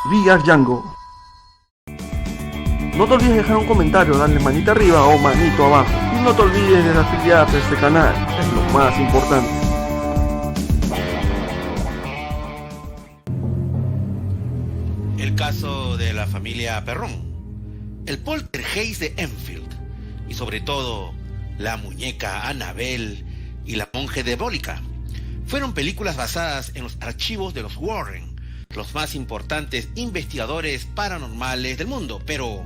VR Django. No te olvides dejar un comentario, darle manita arriba o manito abajo. Y no te olvides de afiliarte a este canal, es lo más importante. El caso de la familia Perrón, el poltergeist de Enfield y sobre todo la muñeca Annabelle y la monja diabólica fueron películas basadas en los archivos de los Warren, los más importantes investigadores paranormales del mundo. Pero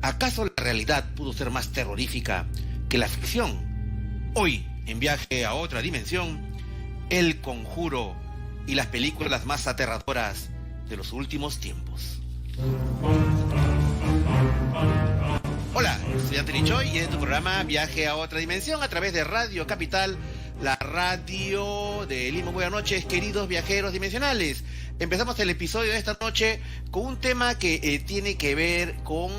¿acaso la realidad pudo ser más terrorífica que la ficción? Hoy, en Viaje a otra dimensión, El Conjuro y las películas más aterradoras de los últimos tiempos. Hola, soy Anthony Choi y en tu programa Viaje a otra dimensión a través de Radio Capital, la radio de Lima. Buenas noches, queridos viajeros dimensionales. Empezamos el episodio de esta noche con un tema que tiene que ver con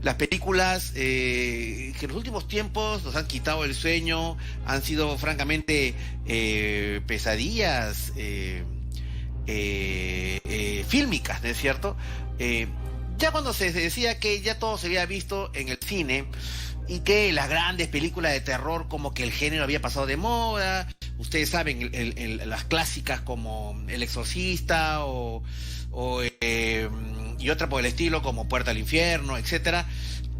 las películas que en los últimos tiempos nos han quitado el sueño, han sido francamente pesadillas fílmicas, ¿no es cierto? Ya cuando se decía que ya todo se había visto en el cine y que las grandes películas de terror como que el género había pasado de moda, ustedes saben, las clásicas como El Exorcista y otra por el estilo como Puerta al Infierno, etcétera.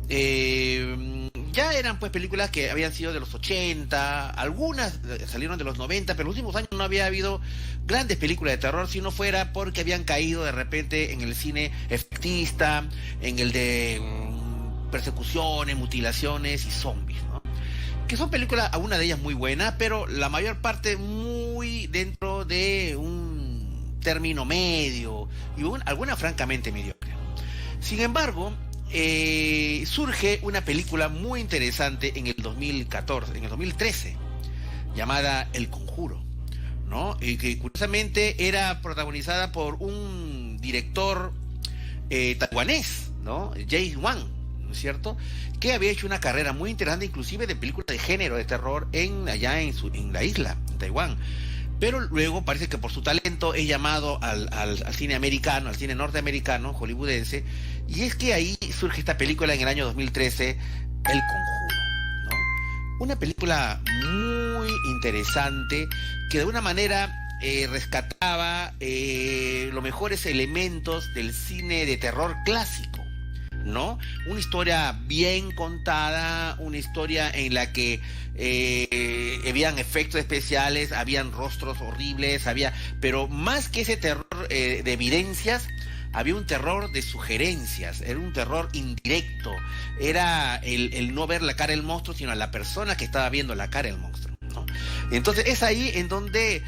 Ya eran pues películas que habían sido de los 80, algunas salieron de los 90, pero en los últimos años no había habido grandes películas de terror si no fuera porque habían caído de repente en el cine efectista, en el de persecuciones, mutilaciones y zombies, ¿no? Que son películas, algunas de ellas muy buenas, pero la mayor parte muy dentro de un término medio y alguna francamente mediocre. Sin embargo, surge una película muy interesante en el 2013, llamada El Conjuro, ¿no? Y que curiosamente era protagonizada por un director taiwanés, ¿no? James Wan, ¿no es cierto? Que había hecho una carrera muy interesante, inclusive de películas de género de terror en la isla, en Taiwán. Pero luego parece que por su talento es llamado al cine americano, al cine norteamericano, hollywoodense, y es que ahí surge esta película en el año 2013, El Conjuro, ¿no? Una película muy interesante que de una manera rescataba los mejores elementos del cine de terror clásico, ¿no? Una historia bien contada, una historia en la que habían efectos especiales, habían rostros horribles, pero más que ese terror de evidencias, había un terror de sugerencias, era un terror indirecto, era el no ver la cara del monstruo, sino a la persona que estaba viendo la cara del monstruo, ¿no? Entonces es ahí en donde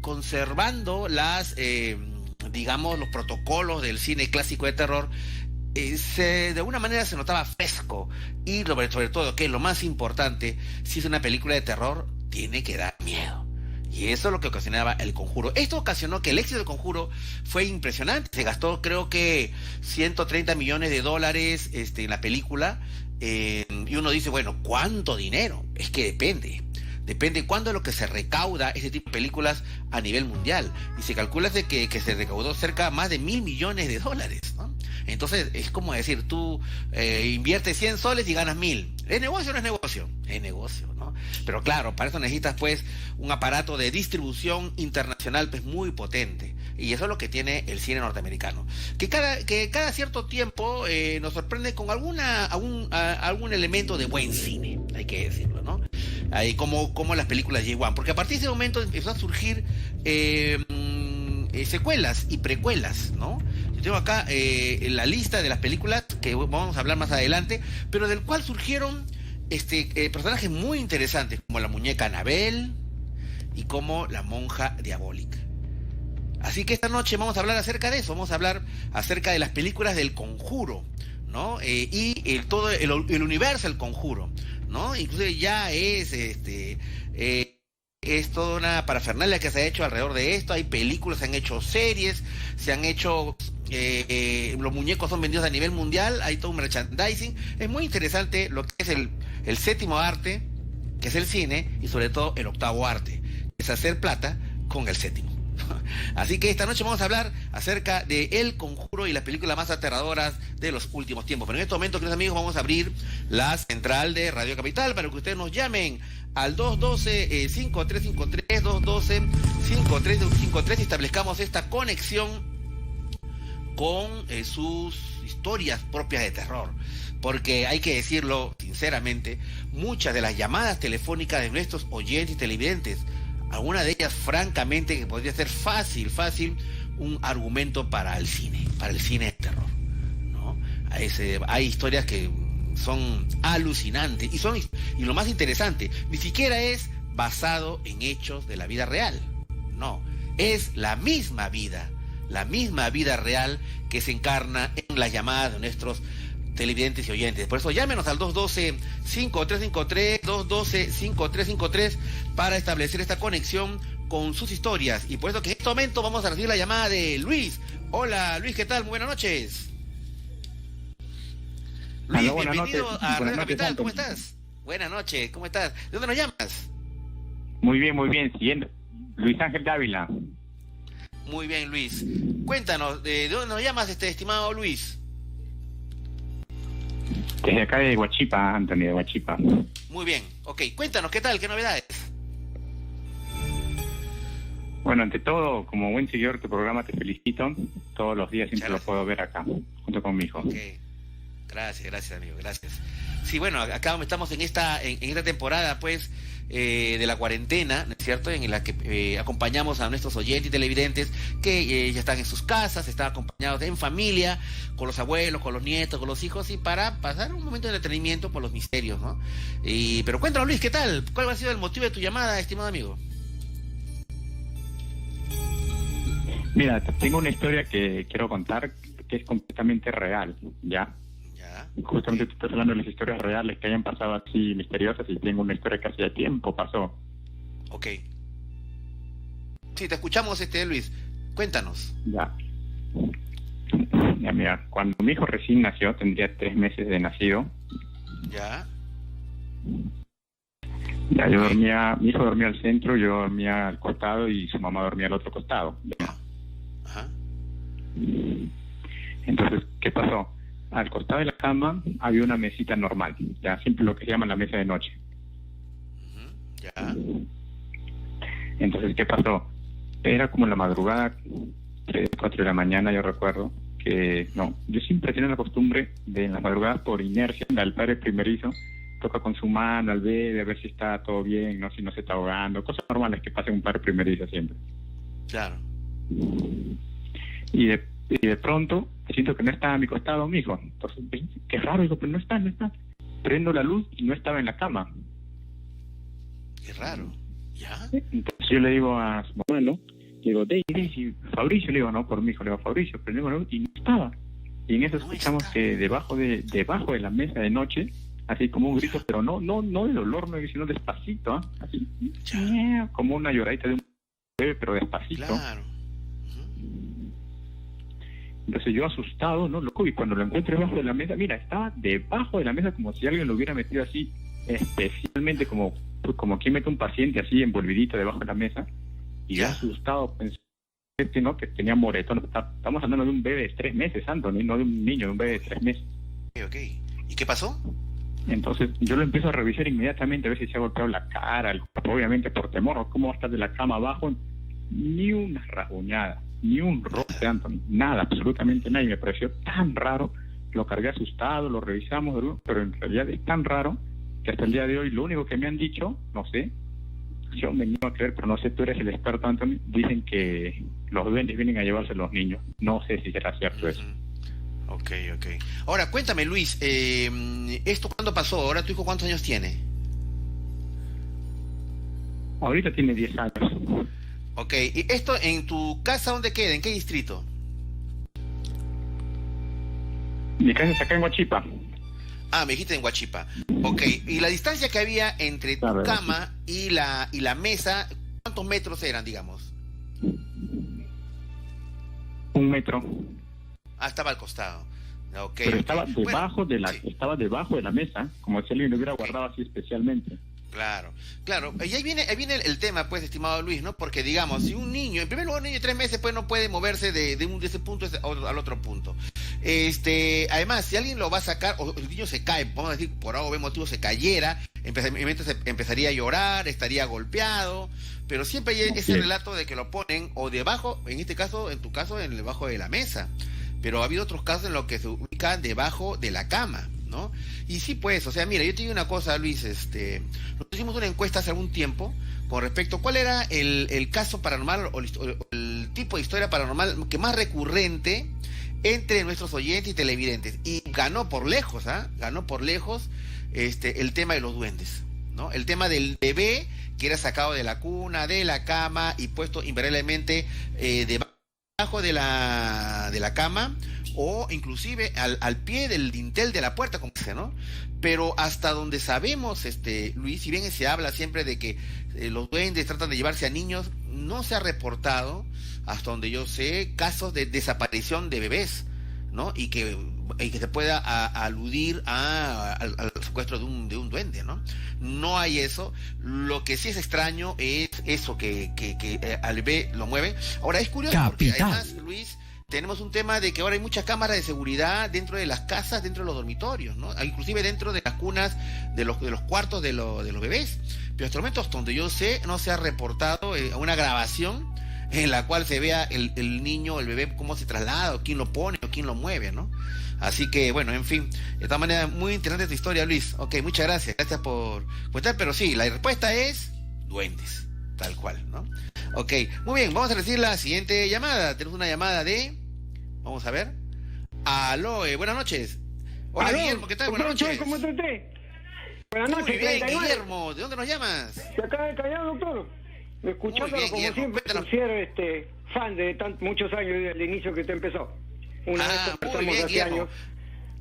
conservando digamos, los protocolos del cine clásico de terror, de alguna manera se notaba fresco y sobre todo, que es lo más importante, si es una película de terror, tiene que dar miedo. Y eso es lo que ocasionaba El Conjuro. Esto ocasionó que el éxito del Conjuro fue impresionante. Se gastó creo que $130 millones en la película. Y uno dice, bueno, ¿cuánto dinero? Es que depende cuándo es lo que se recauda ese tipo de películas a nivel mundial. Y se calcula de que se recaudó cerca más de $1.000 millones, ¿no? Entonces es como decir, tú inviertes 100 soles y ganas 1.000. ¿Es negocio o no es negocio? Es negocio, ¿no? Pero claro, para eso necesitas pues un aparato de distribución internacional pues muy potente. Y eso es lo que tiene el cine norteamericano. Que cada cierto tiempo nos sorprende con algún elemento de buen cine, hay que decirlo, ¿no? Ahí como las películas de J1. Porque a partir de ese momento empezó a surgir secuelas y precuelas, ¿no? Yo tengo acá la lista de las películas que vamos a hablar más adelante, pero del cual surgieron personajes muy interesantes, como la muñeca Annabelle y como la monja diabólica. Así que esta noche vamos a hablar acerca de eso, vamos a hablar acerca de las películas del Conjuro, ¿no? Y todo el universo del Conjuro, ¿no? Incluso ya es toda una parafernalia que se ha hecho alrededor de esto. Hay películas, se han hecho series, se han hecho los muñecos son vendidos a nivel mundial, hay todo un merchandising. Es muy interesante lo que es el séptimo arte, que es el cine, y sobre todo el octavo arte, es hacer plata con el séptimo. Así que esta noche vamos a hablar acerca de El Conjuro y las películas más aterradoras de los últimos tiempos. Pero en este momento, queridos amigos, vamos a abrir la central de Radio Capital para que ustedes nos llamen al 212-5353, 212-5353 y establezcamos esta conexión con sus historias propias de terror. Porque hay que decirlo sinceramente, muchas de las llamadas telefónicas de nuestros oyentes y televidentes, alguna de ellas francamente que podría ser fácil un argumento para el cine de terror, ¿no? Hay historias que son alucinantes y lo más interesante, ni siquiera es basado en hechos de la vida real, no, es la misma vida real que se encarna en las llamadas de nuestros televidentes y oyentes. Por eso llámenos al 212-5353, 212-5353 para establecer esta conexión con sus historias. Y por eso que en este momento vamos a recibir la llamada de Luis. Hola Luis, ¿qué tal? Muy buenas noches. Luis, Aló, bienvenido a Radio Capital, Santo. ¿cómo estás? Buenas noches, ¿cómo estás? ¿De dónde nos llamas? Muy bien, siguiendo. Luis Ángel Dávila. Muy bien, Luis. Cuéntanos, ¿de dónde nos llamas, estimado Luis? Desde acá de Huachipa, Anthony, de Huachipa. Muy bien, ok. Cuéntanos, ¿qué tal? ¿Qué novedades? Bueno, ante todo, como buen seguidor de tu programa, te felicito. Todos los días siempre lo puedo ver acá, junto con mi hijo. Ok. Gracias, amigo, gracias. Sí, bueno, acá estamos en esta temporada, pues, de la cuarentena, ¿no es cierto?, en la que acompañamos a nuestros oyentes y televidentes que ya están en sus casas, están acompañados en familia, con los abuelos, con los nietos, con los hijos, y para pasar un momento de entretenimiento por los misterios, ¿no? Pero cuéntanos, Luis, ¿qué tal? ¿Cuál ha sido el motivo de tu llamada, estimado amigo? Mira, tengo una historia que quiero contar que es completamente real, ¿ya? Justamente tú estás hablando de las historias reales que hayan pasado así misteriosas, y tengo una historia que hace tiempo pasó. Ok. Sí, te escuchamos, Luis. Cuéntanos. Ya, mira, cuando mi hijo recién nació, tendría 3 meses de nacido. Ya, yo dormía, mi hijo dormía al centro, yo dormía al costado y su mamá dormía al otro costado. ¿Ya? Ajá. Entonces, ¿qué pasó? Al costado de la cama había una mesita normal, ya, siempre lo que se llama la mesa de noche. Ya. Entonces, ¿qué pasó? Era como la madrugada, 3, 4 de la mañana, yo recuerdo, yo siempre tenía la costumbre de en las madrugadas, por inercia, al padre primerizo, toca con su mano al bebé, a ver si está todo bien, no, si no se está ahogando, cosas normales que pasa en un padre primerizo siempre. Claro. Y de pronto siento que no estaba a mi costado mi hijo. Entonces, qué raro, digo, pero no está. Prendo la luz y no estaba en la cama. Qué raro. ¿Ya? Entonces yo le digo a su abuelo, digo, Daisy, Fabricio, le digo, no, por mi hijo, le digo, Fabricio, prendemos la luz y no estaba. Y en eso escuchamos que debajo de la mesa de noche, así como un grito, pero no de dolor, sino despacito, ¿eh? Así, como una lloradita de un bebé, pero despacito. Claro. Entonces yo asustado, ¿no? Loco, y cuando lo encuentro debajo de la mesa, mira, estaba debajo de la mesa como si alguien lo hubiera metido así, especialmente como quien mete un paciente así envolvidito debajo de la mesa. Y yo asustado pensé, ¿no?, que tenía moretón. Estamos hablando de un bebé de 3 meses, Anthony, no de un niño, de un bebé de 3 meses. Ok. ¿Y qué pasó? Entonces yo lo empiezo a revisar inmediatamente a ver si se ha golpeado la cara, el cuerpo, obviamente por temor, ¿cómo va a estar de la cama abajo? Ni una rasguñada, ni un roce, Anthony, nada, absolutamente nada. Y me pareció tan raro, lo cargué asustado, lo revisamos, pero en realidad es tan raro que hasta el día de hoy lo único que me han dicho, no sé, yo me niego a creer, pero no sé, tú eres el experto, Anthony, dicen que los duendes vienen a llevarse a los niños. No sé si será cierto eso. Ok. Ahora, cuéntame, Luis, ¿esto cuándo pasó? ¿Ahora tu hijo cuántos años tiene? Ahorita tiene 10 años. Ok, ¿y esto en tu casa dónde queda? ¿En qué distrito? Mi casa es acá en Huachipa. Ah, me dijiste en Huachipa. Ok, ¿y la distancia que había entre tu cama y la mesa, cuántos metros eran, digamos? 1 metro. Ah, estaba al costado. Okay, pero estaba debajo estaba de la mesa, como si alguien lo hubiera guardado así especialmente. Claro, claro. Y ahí viene el tema, pues, estimado Luis, ¿no? Porque, digamos, si un niño, en primer lugar, un niño de 3 meses, pues, no puede moverse de ese punto al otro punto. Además, si alguien lo va a sacar, o el niño se cae, vamos a decir, por algo o motivo se cayera, empezaría a llorar, estaría golpeado, pero siempre hay ese relato de que lo ponen, o debajo, en este caso, en tu caso, debajo de la mesa. Pero ha habido otros casos en los que se ubican debajo de la cama, ¿no? Y sí, pues, o sea, mira, yo te digo una cosa, Luis, nosotros hicimos una encuesta hace algún tiempo con respecto a cuál era el caso paranormal o el tipo de historia paranormal que más recurrente entre nuestros oyentes y televidentes. Y ganó por lejos, ganó por lejos el tema de los duendes, ¿no? El tema del bebé que era sacado de la cuna, de la cama y puesto invariablemente debajo de la cama, o inclusive al pie del dintel de la puerta, como dice, ¿no? Pero hasta donde sabemos, Luis, si bien se habla siempre de que los duendes tratan de llevarse a niños, no se ha reportado, hasta donde yo sé, casos de desaparición de bebés, ¿no? Y que se pueda aludir al secuestro de un duende, ¿no? No hay eso. Lo que sí es extraño es eso que al bebé lo mueve. Ahora es curioso porque además, Luis, tenemos un tema de que ahora hay muchas cámaras de seguridad dentro de las casas, dentro de los dormitorios, ¿no? Inclusive dentro de las cunas de los cuartos de los bebés. Pero hasta el momento, hasta donde yo sé, no se ha reportado una grabación en la cual se vea el niño, el bebé, cómo se traslada, o quién lo pone, o quién lo mueve, ¿no? Así que, bueno, en fin, de todas maneras, muy interesante tu historia, Luis. Ok, muchas gracias por contar, pero sí, la respuesta es duendes, tal cual, ¿no? Ok, muy bien, vamos a recibir la siguiente llamada. Tenemos una llamada vamos a ver. Aló, buenas noches. Hola, aló, Guillermo, ¿qué tal? Buenas noches. ¿Cómo está usted? Buenas noches. Muy bien, 39. Guillermo, ¿de dónde nos llamas? Se acaba de callar, doctor. Escuchándolo Muy bien, como Guillermo, siempre, cuéntanos. ser fan de muchos años desde el inicio que usted empezó. Una vez muy conversamos bien, hace Guillermo. años.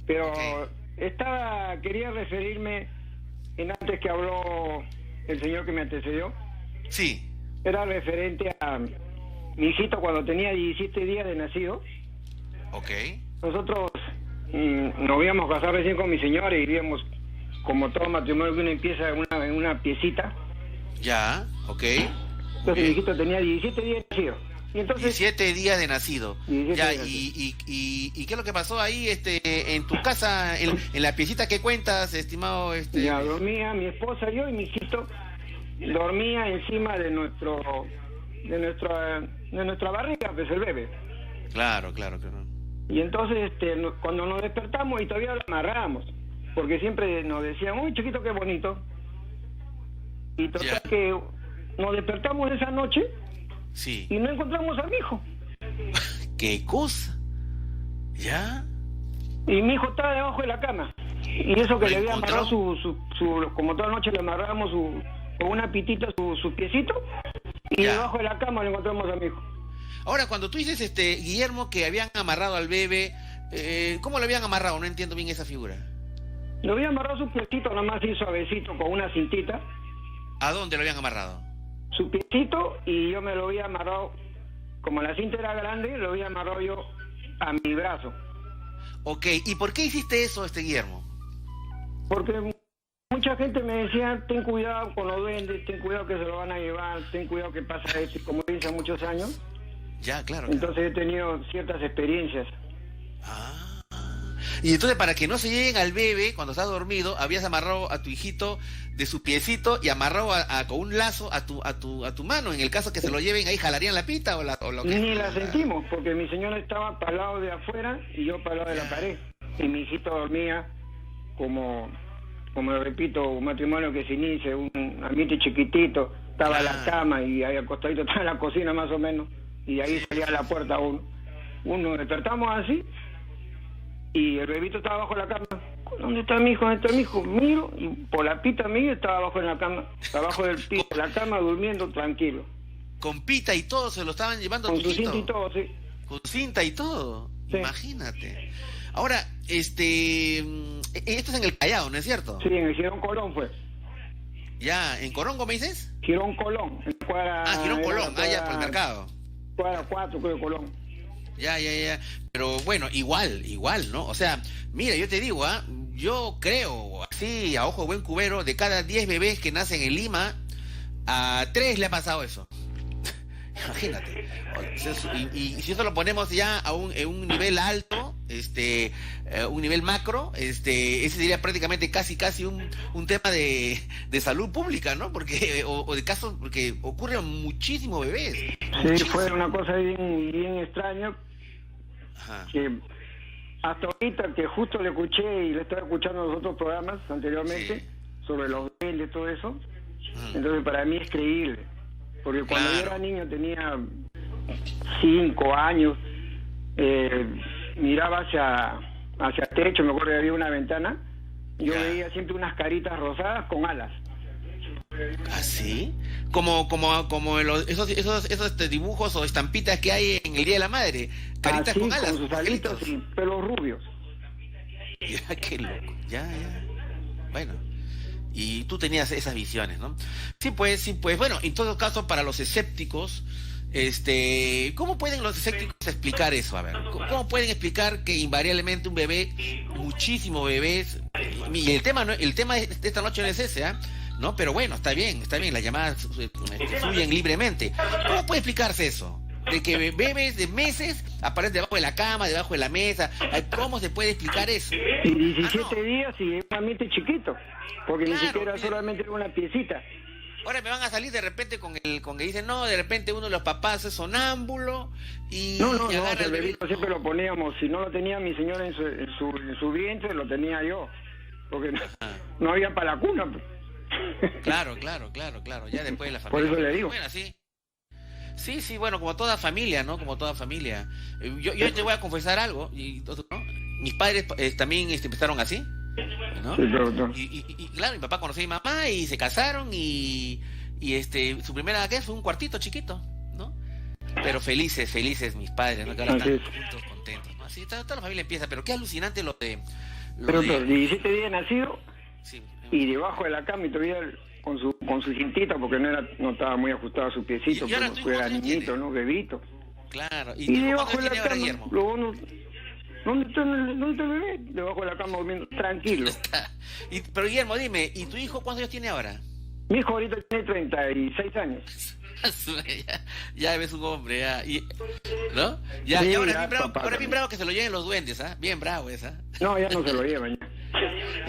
Pero Ok. quería referirme, en antes que habló el señor que me antecedió, Sí. era referente a mi hijito cuando tenía 17 días de nacido. Ok. Nosotros nos íbamos a casar recién con mi señora y vivíamos, como todo matrimonio, que uno empieza en una piecita. Ya, ok. Entonces mi hijito tenía 17 días de nacido. Y entonces, 17 días de nacido. 17 Ya, días. y qué es lo que pasó ahí en tu casa, en la piecita que cuentas, estimado? ya dormía mi esposa, yo y mi hijito, dormía encima de nuestra barriga, pues el bebé. Claro. Y entonces cuando nos despertamos y todavía lo amarrábamos, porque siempre nos decían, uy, chiquito, qué bonito. Y total Ya. que nos despertamos esa noche Sí. y no encontramos a mi hijo. ¿Qué cosa? ¿Ya? Y mi hijo estaba debajo de la cama. Y eso que ¿Lo le había encontró? amarrado como toda noche le amarrábamos con una pitita su piecito, y Ya. debajo de la cama le encontramos a mi hijo. Ahora, cuando tú dices, Guillermo, que habían amarrado al bebé, ¿cómo lo habían amarrado? No entiendo bien esa figura. Le había amarrado su piecito, nada más así suavecito, con una cintita, ¿A dónde lo habían amarrado? su piecito, y yo me lo había amarrado, como la cinta era grande, lo había amarrado yo a mi brazo. Ok, ¿y por qué hiciste eso, Guillermo? Porque mucha gente me decía, ten cuidado con los duendes, ten cuidado que se lo van a llevar, ten cuidado que pasa esto, y como dice muchos años, Ya, claro. entonces he tenido ciertas experiencias. Ah. Y entonces, para que no se lleguen al bebé cuando está dormido, habías amarrado a tu hijito de su piecito y amarrado con un lazo a tu mano. En el caso que se lo lleven ahí, ¿jalarían la pita o lo que? Ni la sentimos, porque mi señora estaba para el lado de afuera y yo para el lado de la pared. Y mi hijito dormía como repito, un matrimonio que se inicia, un ambiente chiquitito, estaba la cama y ahí acostadito estaba la cocina más o menos, y ahí salía a la puerta uno. Nos despertamos así, y el bebito estaba abajo de la cama. ¿Dónde está mi hijo? ¿Dónde está mi hijo? Miro, y por la pita mía estaba abajo en la cama, abajo del piso de la cama, durmiendo tranquilo. Con pita y todo, se lo estaban llevando a Con tu su hijito. cinta y todo, sí. Con cinta y todo. Sí. Imagínate. Ahora, esto es en el Callao, ¿no es cierto? Sí, en el Girón Colón fue. Ya, ¿en Corongo me dices? Girón Colón, en cuadra... Girón Colón, ya, por el cuadra- mercado. Cuadra 4, creo, Colón. Ya. Pero bueno, igual, ¿no? O sea, mira, yo te digo, yo creo, Sí, a ojo de buen cubero, de cada 10 bebés que nacen en Lima, a 3 le ha pasado eso. Imagínate. Y si eso lo ponemos ya en un nivel alto, un nivel macro, ese sería prácticamente casi un tema de salud pública, ¿no? Porque o de casos, porque ocurren muchísimos bebés. Sí, Muchísimo. fue una cosa bien extraña. Ajá. Que hasta ahorita que justo le escuché y le estaba escuchando los otros programas anteriormente sobre los bebés y todo eso, entonces para mí es creíble, porque cuando yo era niño tenía 5 años, miraba hacia el techo, me acuerdo que había una ventana, yo veía siempre unas caritas rosadas con alas. ¿Ah, sí? Como esos dibujos o estampitas que hay en el Día de la Madre, caritas así, con alas, con sus alitas y pelos rubios. Ya, qué loco, ya. Bueno, y tú tenías esas visiones, ¿no? Sí, pues, bueno, en todo caso, para los escépticos, ¿cómo pueden los escépticos explicar eso? A ver, ¿cómo pueden explicar que invariablemente un bebé, muchísimos bebés, y el tema de esta noche no es ese, ¿ah? ¿No? Pero bueno, está bien, las llamadas fluyen libremente. ¿Cómo puede explicarse eso? De que bebés de meses aparecen debajo de la cama, debajo de la mesa. ¿Cómo se puede explicar eso? Y 17 días y es realmente chiquito, porque Claro, ni siquiera solamente era una piecita. Ahora me van a salir de repente con que dicen, no, de repente uno de los papás es sonámbulo y No, agarra el bebito siempre lo poníamos, si no lo tenía mi señora en su vientre, lo tenía yo, porque no había para la cuna. Claro, ya después de la familia. Por eso le digo. Bueno, sí. Sí, bueno, como toda familia, ¿no? Como toda familia. Yo te voy a confesar algo, ¿no? Mis padres también empezaron así, ¿no? Sí, pero. Y claro, mi papá conoció a mi mamá y se casaron y su primera vez fue un cuartito chiquito, ¿no? Pero felices mis padres, ¿no? Que ahora están juntos, contentos, ¿no? Así toda la familia empieza, pero qué alucinante lo de... Pero 17 días nacido Sí, y debajo de la cama y todavía con su cintita, porque no estaba muy ajustado a su piecito, ¿Y ahora porque tu hijo era cuántos niñito, tiene? ¿no? Bebito. claro. Y tu hijo debajo de cuántos la tiene ahora, cama, Guillermo? ¿dónde está el bebé? Debajo de la cama durmiendo, tranquilo. Pero Guillermo, dime, ¿y tu hijo cuántos años tiene ahora? Mi hijo ahorita tiene 36 años. ya ves un hombre, ya. ¿No? Ya, Sí, y ahora ya, bien bravo, papá, ahora bien bravo que se lo lleven los duendes, ¿ah? Bien bravo esa. No, ya no se lo llevan. Ya.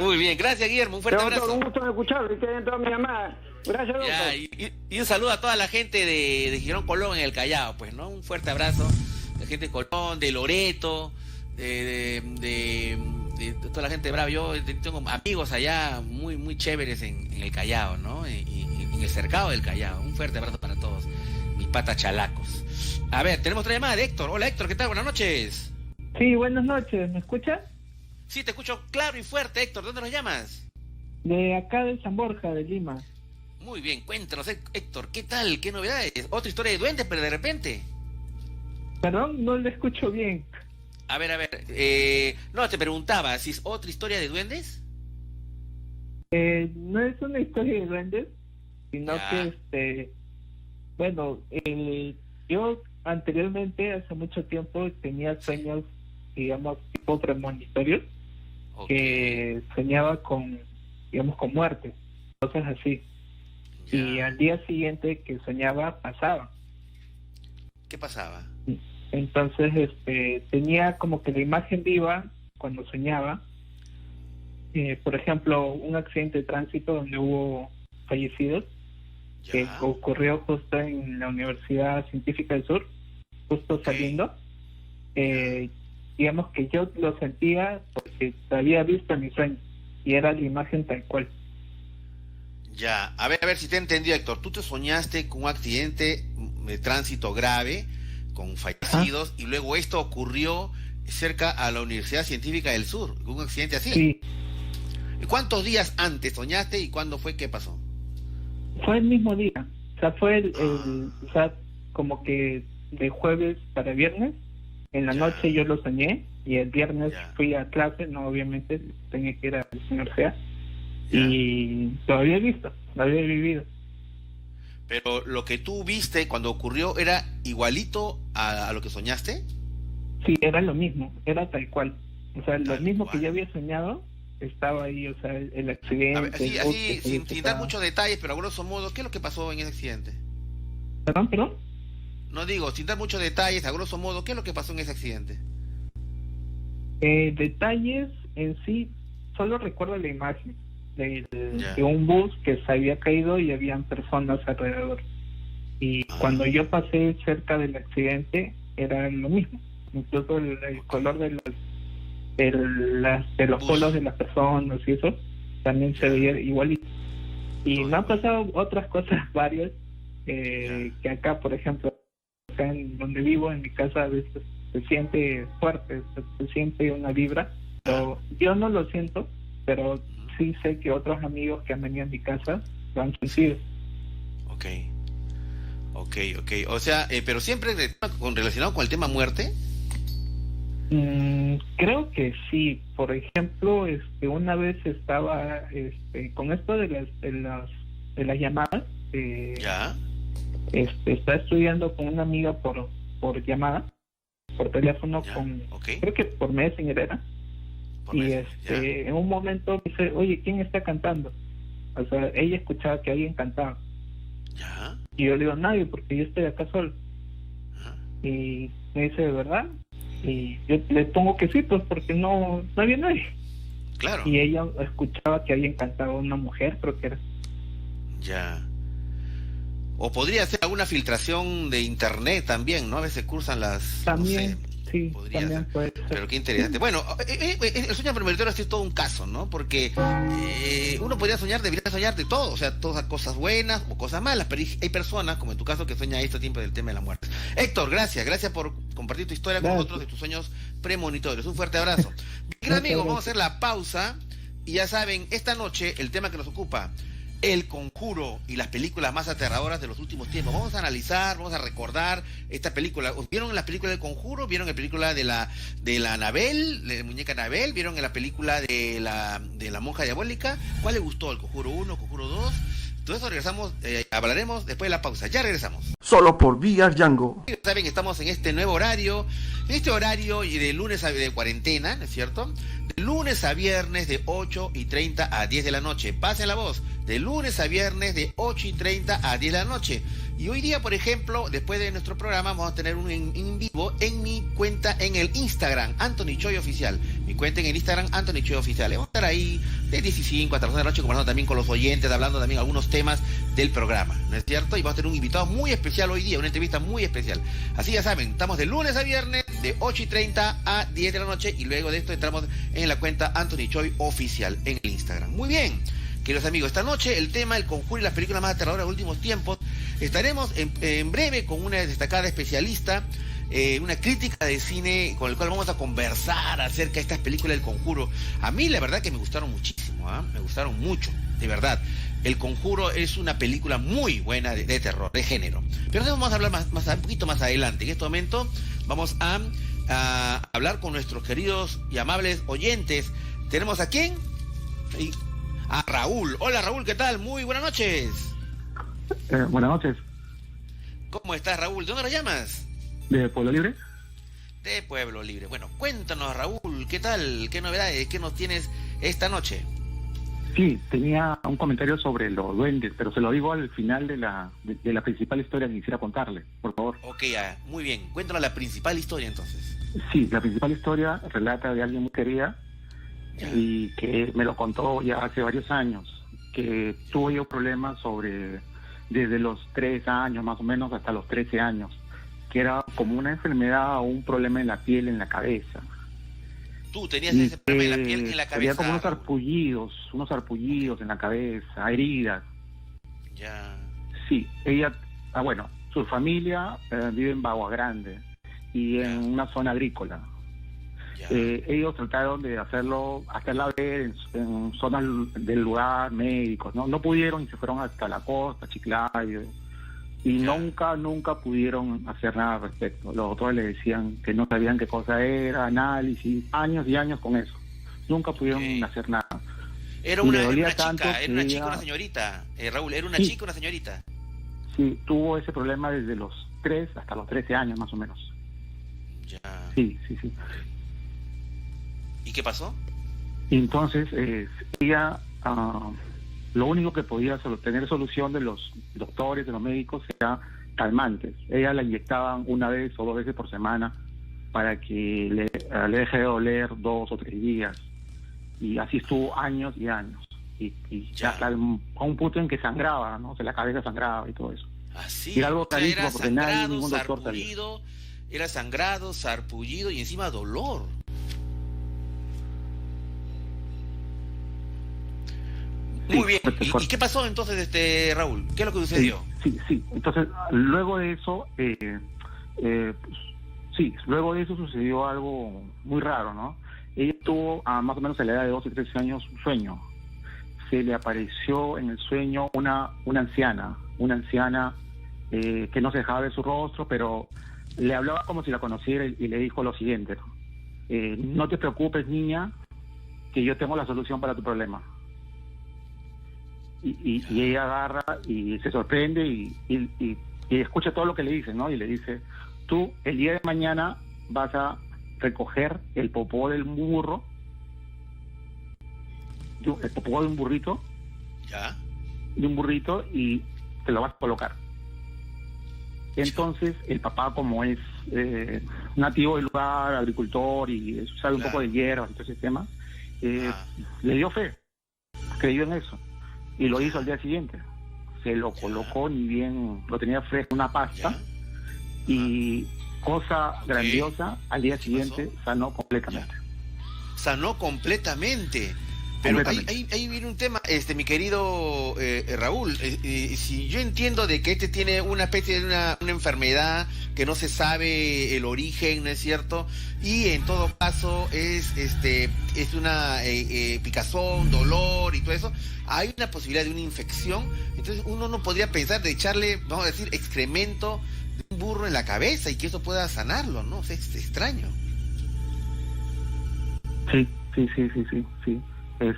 Muy bien, gracias Guillermo, un fuerte Pero, doctor, abrazo. un gusto de escucharlo y que hayan toda mi llamada. Gracias, doctor. Ya, y un saludo a toda la gente de Girón Colón en el Callao, pues, ¿no? Un fuerte abrazo. La gente de Colón, de Loreto, de toda la gente de Bravo. Yo tengo amigos allá muy chéveres en el Callao, ¿no? Y en el cercado del Callao. Un fuerte abrazo para todos, mis patas chalacos. A ver, tenemos otra llamada de Héctor. Hola Héctor, ¿qué tal? Buenas noches. Sí, buenas noches, ¿me escuchas? Sí, te escucho claro y fuerte, Héctor. ¿Dónde nos llamas? De acá de San Borja, de Lima. Muy bien, cuéntanos, Héctor, ¿qué tal? ¿Qué novedades? ¿Otra historia de duendes, pero de repente? Perdón, no le escucho bien. A ver, no, te preguntaba, ¿si es otra historia de duendes? No es una historia de duendes, sino Ya. que, bueno, yo anteriormente, hace mucho tiempo, tenía sueños, digamos, tipo premonitorios, Ok. que soñaba con, digamos, con muerte, cosas así. Ya. Y al día siguiente que soñaba, pasaba. ¿Qué pasaba? Entonces, tenía como que la imagen viva cuando soñaba. Por ejemplo, un accidente de tránsito donde hubo fallecidos, que Ya. ocurrió justo en la Universidad Científica del Sur, justo saliendo. Digamos que yo lo sentía porque lo había visto en mi sueño y era la imagen tal cual. Ya, a ver si te he entendido, Héctor. Tú te soñaste con un accidente de tránsito grave, con fallecidos, y luego esto ocurrió cerca a la Universidad Científica del Sur, un accidente así. Sí, ¿Cuántos días antes soñaste y cuándo fue que pasó? fue el mismo día. O sea, fue o sea, como que de jueves para viernes. En la Ya. noche yo lo soñé y el viernes Ya. fui a clase, no, obviamente tenía que ir a la universidad. Ya. Y lo había visto, lo había vivido. Pero lo que tú viste cuando ocurrió era igualito a lo que soñaste. Sí, era lo mismo, era tal cual. O sea, lo Tal mismo cual. que yo había soñado, estaba ahí, o sea, el A accidente. ver, así, el así golpe que sin dar estaba. muchos detalles, pero a grosso modo, ¿qué es lo que pasó en ese accidente? Perdón. No digo, sin dar muchos detalles, a grosso modo, ¿qué es lo que pasó en ese accidente? Detalles en sí, solo recuerdo la imagen Ya. de un bus que se había caído y habían personas alrededor. Y cuando yo pasé cerca del accidente, era lo mismo. Incluso el color de los Bus. polos de las personas y eso también se veía igualito. Y Todo me han igual. pasado otras cosas varias Ya. que acá, por ejemplo, acá en donde vivo, en mi casa, a veces se siente fuerte, se siente una vibra. Pero yo no lo siento, pero sí sé que otros amigos que han venido a mi casa lo han sentido. Ok. O sea, pero siempre relacionado con el tema muerte. Creo que sí. Por ejemplo, una vez estaba con esto de las llamadas. Ya. Estaba estudiando con una amiga por llamada, por teléfono, Ya, con ok. creo que por Messenger era. Por Y meses, ya. en un momento dice, oye, ¿quién está cantando? O sea, ella escuchaba que alguien cantaba. Ya. Y yo le digo, nadie, porque yo estoy acá solo. Ajá. Y me dice, ¿de verdad? Y yo le pongo que sí, pues porque no había nadie. Claro. Y ella escuchaba que alguien cantaba, una mujer, creo que era. Ya. O podría ser alguna filtración de internet también, ¿no? A veces cursan las... También, no sé, sí, podría también ser. puede ser. Pero qué interesante. Bueno, el sueño premonitorio es todo un caso, ¿no? Porque uno podría soñar, debería soñar de todo, o sea, todas cosas buenas o cosas malas, pero hay personas, como en tu caso, que sueña esto tiempo del tema de la muerte. Héctor, gracias por compartir tu historia con nosotros de tus sueños premonitorios. Un fuerte abrazo. Bien, amigos, vamos a hacer la pausa y ya saben, esta noche el tema que nos ocupa, El Conjuro y las películas más aterradoras de los últimos tiempos. Vamos a analizar, vamos a recordar esta película. ¿Vieron la película del Conjuro? ¿Vieron la película de la Anabel, de la muñeca Anabel? ¿Vieron la película de la monja diabólica? ¿Cuál le gustó? ¿El Conjuro 1, Conjuro 2? Todo eso regresamos, hablaremos después de la pausa. Ya regresamos. Solo por VR Django. Saben que estamos en este nuevo horario, y de lunes de cuarentena, ¿no es cierto? De lunes a viernes de 8:30 a 10 de la noche. Pasen la voz, de lunes a viernes de 8:30 a 10 de la noche. Y hoy día, por ejemplo, después de nuestro programa, vamos a tener un en vivo en mi cuenta en el Instagram, Anthony Choi Oficial. Mi cuenta en el Instagram, Anthony Choi Oficial. Vamos a estar ahí de 15 hasta las 2 de la noche, conversando también con los oyentes, hablando también algunos temas del programa, ¿no es cierto? Y vamos a tener un invitado muy especial hoy día, una entrevista muy especial. Así ya saben, estamos de lunes a viernes, de 8:30 a 10 de la noche, y luego de esto entramos en la cuenta Anthony Choi Oficial en el Instagram. Muy bien. Queridos amigos, esta noche el tema El Conjuro y las películas más aterradoras de los últimos tiempos. Estaremos en breve con una destacada especialista, una crítica de cine con el cual vamos a conversar acerca de estas películas del Conjuro. A mí la verdad que me gustaron muchísimo, me gustaron mucho, de verdad. El Conjuro es una película muy buena de terror, de género. Pero eso vamos a hablar un poquito más adelante. En este momento vamos a hablar con nuestros queridos y amables oyentes. ¿Tenemos a quién? A Raúl. Hola Raúl, ¿qué tal? Muy buenas noches. Buenas noches. ¿Cómo estás, Raúl? ¿De dónde lo llamas? ¿De Pueblo Libre? De Pueblo Libre. Bueno, cuéntanos, Raúl, ¿qué tal? ¿Qué novedades? ¿Qué nos tienes esta noche? Sí, tenía un comentario sobre los duendes, pero se lo digo al final de la principal historia que quisiera contarle, por favor. Ok, muy bien. Cuéntanos la principal historia entonces. Sí, la principal historia relata de alguien muy querida y que me lo contó ya hace varios años, que tuvo yo problemas desde los 3 años más o menos hasta los 13 años, que era como una enfermedad o un problema en la piel, en la cabeza. Tú tenías ese problema en la piel, en la cabeza. Había como unos arpullidos en la cabeza, heridas. Ya. Sí, ella, su familia vive en Bagua Grande y en una zona agrícola. Ellos trataron de hacerla ver en zonas del lugar, médicos, no pudieron y se fueron hasta la costa, Chiclayo, y nunca pudieron hacer nada al respecto. Los otros le decían que no sabían qué cosa era, análisis, años y años con eso. Nunca pudieron hacer nada. Era una chica, una señorita. Raúl, ¿era una chica o una señorita? Sí, tuvo ese problema desde los 3 hasta los 13 años más o menos. Ya. Sí. ¿Y qué pasó? Y entonces ella, lo único que podía tener solución de los doctores, de los médicos, era calmantes. Ella la inyectaban 1 vez o 2 veces por semana para que le deje de doler 2 o 3 días. Y así estuvo años y años. Y hasta a un punto en que sangraba, ¿no? O sea, la cabeza sangraba y todo eso. Así. Y era algo carísimo Era porque nadie, sangrado, ningún doctor sabía. sarpullido, era sangrado, sarpullido y encima dolor. Muy bien. ¿Y qué pasó entonces, Raúl? ¿Qué es lo que sucedió? Sí. Entonces, luego de eso, luego de eso sucedió algo muy raro, ¿no? Ella tuvo, a más o menos a la edad de 12 o 13 años, un sueño. Se le apareció en el sueño una anciana que no se dejaba ver su rostro, pero le hablaba como si la conociera y le dijo lo siguiente, ¿no? No te preocupes, niña, que yo tengo la solución para tu problema. Y ella agarra y se sorprende y escucha todo lo que le dice, ¿no? Y le dice, tú el día de mañana vas a recoger el popó del burro, el popó de un burrito, de un burrito, y te lo vas a colocar. Entonces el papá, como es nativo del lugar, agricultor y sabe un poco de hierbas y todo ese tema, le dio fe, creyó en eso. Y lo hizo al día siguiente. Se lo colocó, ni bien lo tenía fresco, una pasta. Y cosa grandiosa, al día siguiente sanó completamente. Sanó completamente. Pero ahí viene un tema, mi querido Raúl. Si yo entiendo de que tiene una especie de una enfermedad que no se sabe el origen, ¿no es cierto? Y en todo caso es una picazón, dolor y todo eso. Hay una posibilidad de una infección. Entonces uno no podría pensar de echarle, vamos a decir, excremento de un burro en la cabeza y que eso pueda sanarlo, ¿no? Es extraño. Sí. Es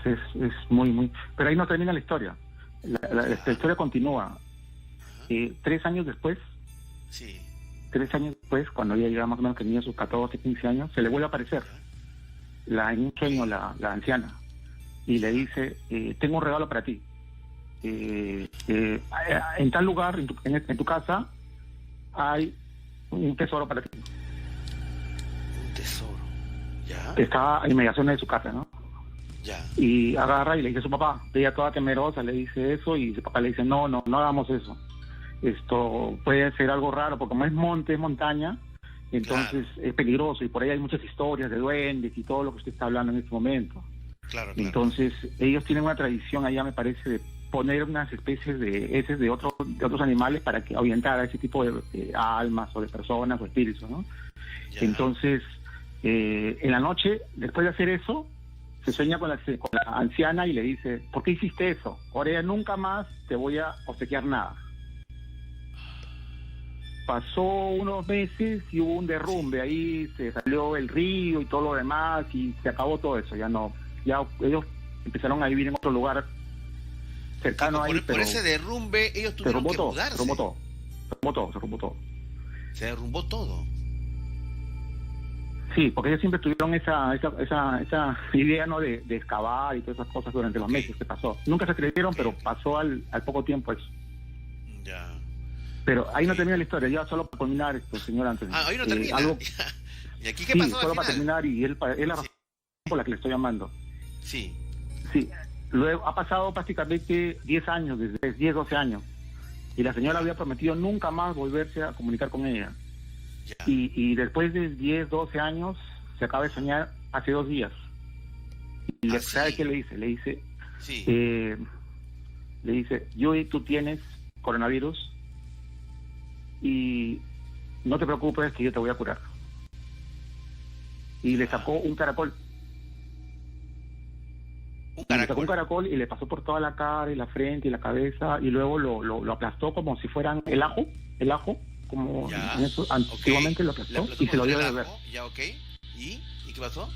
muy... Pero ahí no termina la historia. La historia continúa. 3 años después, 3 años después, cuando ella ya más o menos tenía sus 14, 15 años, se le vuelve a aparecer en un sueño la anciana. Y le dice, tengo un regalo para ti. En tal lugar, en tu casa, hay un tesoro para ti. Un tesoro, ¿ya? Está en inmediaciones de su casa, ¿no? Ya. Y agarra y le dice a su papá, ella toda temerosa le dice eso, y su papá le dice, no hagamos eso. Esto puede ser algo raro, porque como es monte, es montaña, entonces es peligroso, y por ahí hay muchas historias de duendes y todo lo que usted está hablando en este momento. Claro. Entonces ellos tienen una tradición allá, me parece, de poner unas especies de heces de otros animales para que ahuyentar a ese tipo de almas o de personas o espíritus, ¿no? Ya. Entonces en la noche, después de hacer eso, se sueña con la anciana y le dice, ¿por qué hiciste eso? Ahora ya nunca más te voy a obsequiar nada. Pasó unos meses y hubo un derrumbe, ahí se salió el río y todo lo demás y se acabó todo eso, ya ellos empezaron a vivir en otro lugar cercano ahí, pero por ese derrumbe ellos tuvieron que mudarse. Se derrumbó todo. Se derrumbó todo. Sí, porque ellos siempre tuvieron esa idea, ¿no?, de excavar y todas esas cosas durante los meses que pasó. Nunca se creyeron, pero pasó al poco tiempo eso. Ya. Pero ahí no termina la historia, ya solo para terminar, señor Antonio. Ahí no termina. ¿Y aquí qué pasó? Solo para terminar, y es la razón por la que le estoy llamando. Sí. Luego ha pasado prácticamente 10 años, desde 10, 12 años, y la señora había prometido nunca más volverse a comunicar con ella. Y después de 10, 12 años se acaba de soñar hace 2 días. Y ¿sabe qué le dice? Le dice, Yui, tú tienes coronavirus y no te preocupes que yo te voy a curar. Y le sacó un caracol. Le sacó un caracol y le pasó por toda la cara y la frente y la cabeza, y luego lo aplastó como si fueran el ajo, como en eso, antiguamente lo aplastó y se lo dio de beber. ¿Y qué pasó?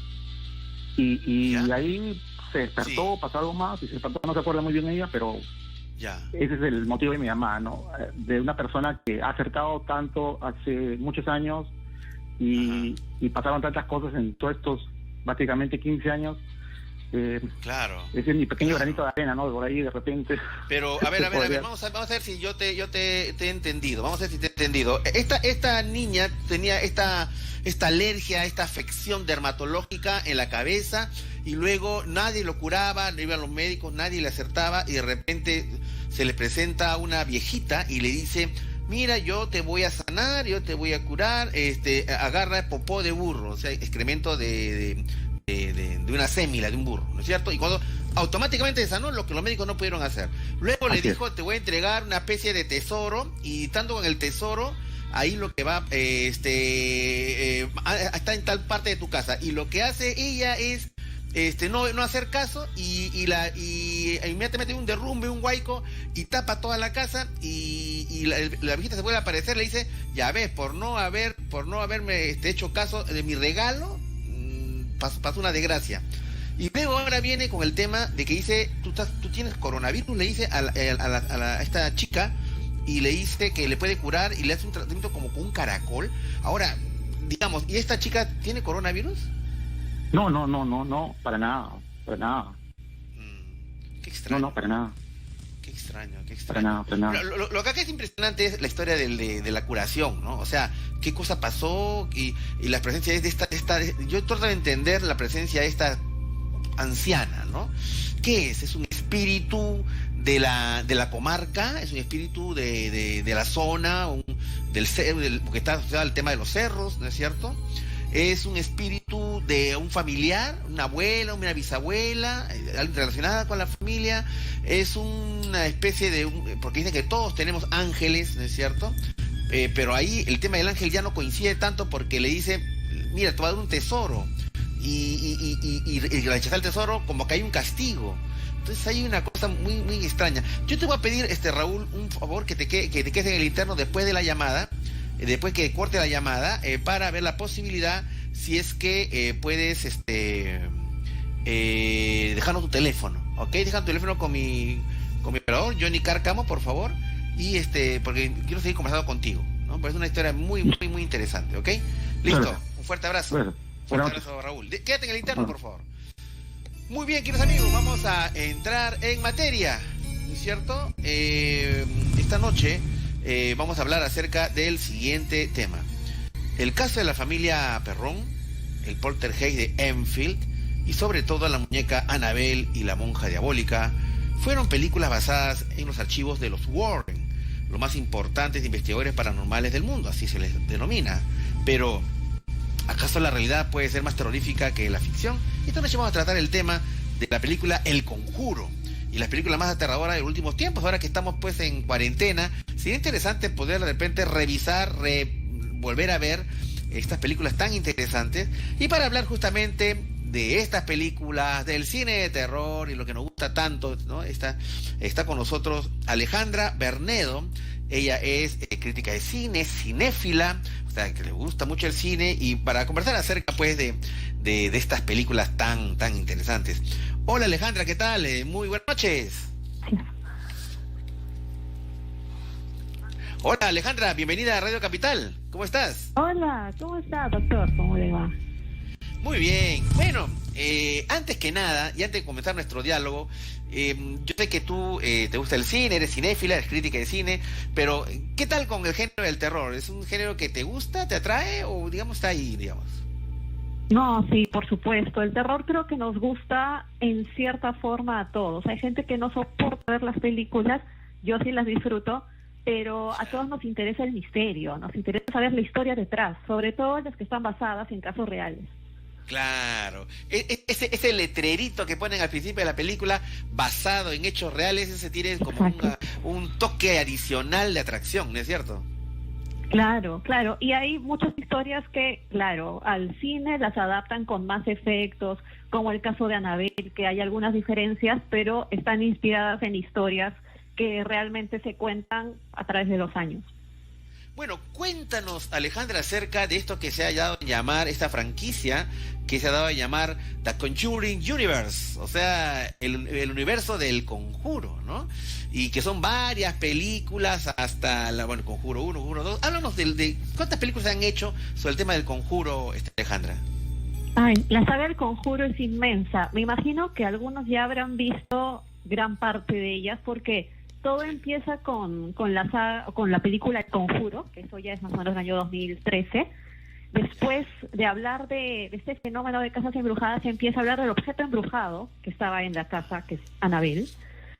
Y ahí se despertó, pasó algo más, y se despertó, no se acuerda muy bien ella, pero ese es el motivo de mi llamada, ¿no? De una persona que ha acertado tanto hace muchos años y pasaron tantas cosas en todos estos prácticamente 15 años. Claro. Ese es mi pequeño granito de arena, ¿no? Por ahí de repente. Pero, a ver, vamos a ver si yo te he entendido. Vamos a ver si te he entendido. Esta niña tenía esta alergia, esta afección dermatológica en la cabeza, y luego nadie lo curaba, no iban los médicos, nadie le acertaba, y de repente se le presenta una viejita y le dice: mira, yo te voy a sanar, yo te voy a curar, agarra popó de burro, o sea, excremento de una sémila de un burro, ¿no es cierto? Y cuando automáticamente sanó lo que los médicos no pudieron hacer. Luego le dijo: te voy a entregar una especie de tesoro, y estando con el tesoro, ahí lo que va, está en tal parte de tu casa, y lo que hace ella es no hacer caso, y inmediatamente hay un derrumbe, un huaico, y tapa toda la casa, y la viejita se vuelve a aparecer, le dice: ya ves, por no haberme hecho caso de mi regalo, pasó una desgracia. Y luego ahora viene con el tema de que dice: tú tienes coronavirus, le dice a esta chica, y le dice que le puede curar, y le hace un tratamiento como con un caracol. Ahora, digamos, ¿y esta chica tiene coronavirus? No, para nada. Qué extraño. No, para nada. Qué extraño. Para nada. Lo que acá es impresionante es la historia de la curación, ¿no? O sea, qué cosa pasó, y la presencia de esta yo trato de entender la presencia de esta anciana, ¿no? ¿Qué es? ¿Es un espíritu de la comarca? ¿Es un espíritu de la zona? Porque está asociado al tema de los cerros, ¿no es cierto? ¿Es un espíritu de un familiar, una abuela, una bisabuela, relacionada con la familia? ¿Es una especie porque dicen que todos tenemos ángeles, ¿no es cierto? Pero ahí el tema del ángel ya no coincide tanto, porque le dice: mira, te va a dar un tesoro, y rechazar el tesoro como que hay un castigo. Entonces hay una cosa muy, muy extraña. Yo te voy a pedir, Raúl, un favor, que te quedes en el interno después de la llamada, después que corte la llamada, para ver la posibilidad, si es que puedes dejarnos tu teléfono, ¿ok? Deja tu teléfono con mi operador, Johnny Cárcamo, por favor, y porque quiero seguir conversando contigo, ¿no? Porque es una historia muy, muy, muy interesante, ¿ok? Listo, claro. Un fuerte abrazo. Claro. Fuerte abrazo, Raúl. Quédate en el interno, por favor. Muy bien, queridos amigos, vamos a entrar en materia, ¿no es cierto? Esta noche vamos a hablar acerca del siguiente tema: el caso de la familia Perrón, el poltergeist de Enfield, y sobre todo la muñeca Annabelle y la monja diabólica, fueron películas basadas en los archivos de los Warren, los más importantes investigadores paranormales del mundo, así se les denomina. Pero ¿acaso la realidad puede ser más terrorífica que la ficción? Y esta noche vamos a tratar el tema de la película El Conjuro, y las películas más aterradoras de los últimos tiempos, ahora que estamos pues en cuarentena. Sería interesante poder de repente revisar, volver a ver estas películas tan interesantes. Y para hablar justamente de estas películas, del cine de terror y lo que nos gusta tanto, ¿no? Está con nosotros Alejandra Bernedo. Ella es crítica de cine, cinéfila, o sea, que le gusta mucho el cine, y para conversar acerca pues de estas películas tan interesantes. Hola Alejandra, ¿qué tal? Muy buenas noches. Hola Alejandra, bienvenida a Radio Capital. ¿Cómo estás? Hola, ¿cómo está, doctor? ¿Cómo le va? Muy bien. Bueno, antes que nada, y antes de comenzar nuestro diálogo, yo sé que tú te gusta el cine, eres cinéfila, eres crítica de cine, pero ¿qué tal con el género del terror? ¿Es un género que te gusta, te atrae, o digamos está ahí, digamos? No, sí, por supuesto. El terror creo que nos gusta en cierta forma a todos. Hay gente que no soporta ver las películas, yo sí las disfruto, pero a todos nos interesa el misterio, nos interesa saber la historia detrás, sobre todo las que están basadas en casos reales. Claro, ese letrerito que ponen al principio de la película, basado en hechos reales, ese tiene como un toque adicional de atracción, ¿no es cierto? Claro, y hay muchas historias que, claro, al cine las adaptan con más efectos, como el caso de Annabelle, que hay algunas diferencias, pero están inspiradas en historias que realmente se cuentan a través de los años. Bueno, cuéntanos, Alejandra, acerca de esto que se ha dado a llamar, esta franquicia que se ha dado a llamar The Conjuring Universe, o sea, el universo del Conjuro, ¿no? Y que son varias películas hasta Conjuro 1, Conjuro 2. Háblanos de cuántas películas se han hecho sobre el tema del Conjuro, Alejandra. Ay, la saga del Conjuro es inmensa. Me imagino que algunos ya habrán visto gran parte de ellas porque todo empieza con la película El Conjuro, que eso ya es más o menos el año 2013. Después de hablar de este fenómeno de casas embrujadas, se empieza a hablar del objeto embrujado que estaba en la casa, que es Annabelle.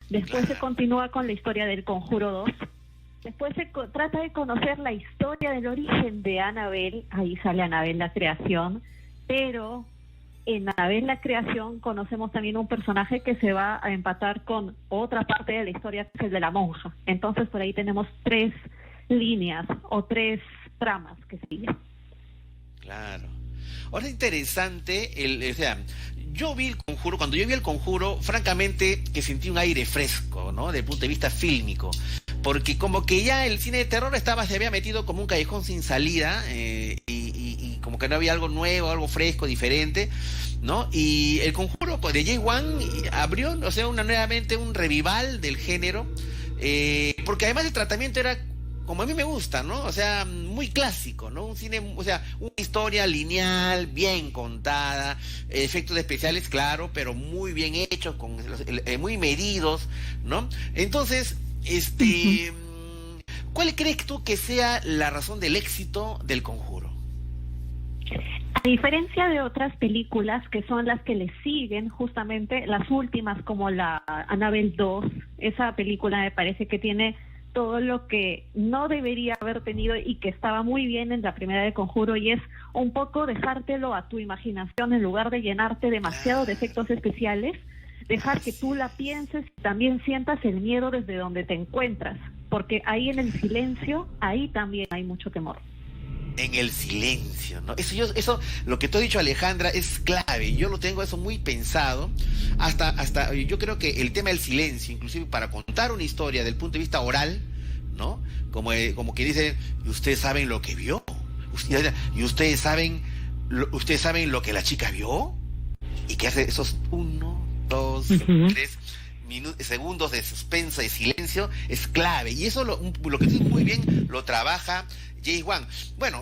Después se continúa con la historia del Conjuro 2. Después se trata de conocer la historia del origen de Annabelle. Ahí sale Annabelle la creación. Pero en Annabelle la creación conocemos también un personaje que se va a empatar con otra parte de la historia, que es el de la monja. Entonces por ahí tenemos 3 líneas o 3 tramas que siguen. Claro. Ahora es interesante, o sea, yo vi el Conjuro, cuando yo vi el Conjuro, francamente que sentí un aire fresco, ¿no? Desde el punto de vista fílmico, porque como que ya el cine de terror se había metido como un callejón sin salida, y como que no había algo nuevo, algo fresco, diferente, ¿no? Y el Conjuro pues, de James Wan abrió, o sea, nuevamente un revival del género, porque además el tratamiento era como a mí me gusta, ¿no? O sea, muy clásico, ¿no? Un cine, o sea, una historia lineal, bien contada, efectos especiales, claro, pero muy bien hechos, muy medidos, ¿no? Entonces, ¿cuál crees tú que sea la razón del éxito del Conjuro? A diferencia de otras películas que son las que le siguen, justamente las últimas como la Annabelle 2, esa película me parece que tiene todo lo que no debería haber tenido y que estaba muy bien en la primera de Conjuro, y es un poco dejártelo a tu imaginación en lugar de llenarte demasiado de efectos especiales, dejar que tú la pienses y también sientas el miedo desde donde te encuentras, porque ahí en el silencio, ahí también hay mucho temor. En el silencio, ¿no? Eso, lo que tú has dicho, Alejandra, es clave. Yo lo tengo eso muy pensado. Hasta yo creo que el tema del silencio, inclusive para contar una historia del punto de vista oral, ¿no? Como que dicen, ¿y ustedes saben lo que vio? ¿Y ustedes saben lo que la chica vio? Y que hace esos 1, 2, 3 segundos de suspenso, de silencio, es clave. Y eso lo que dice muy bien lo trabaja James Wan. Bueno,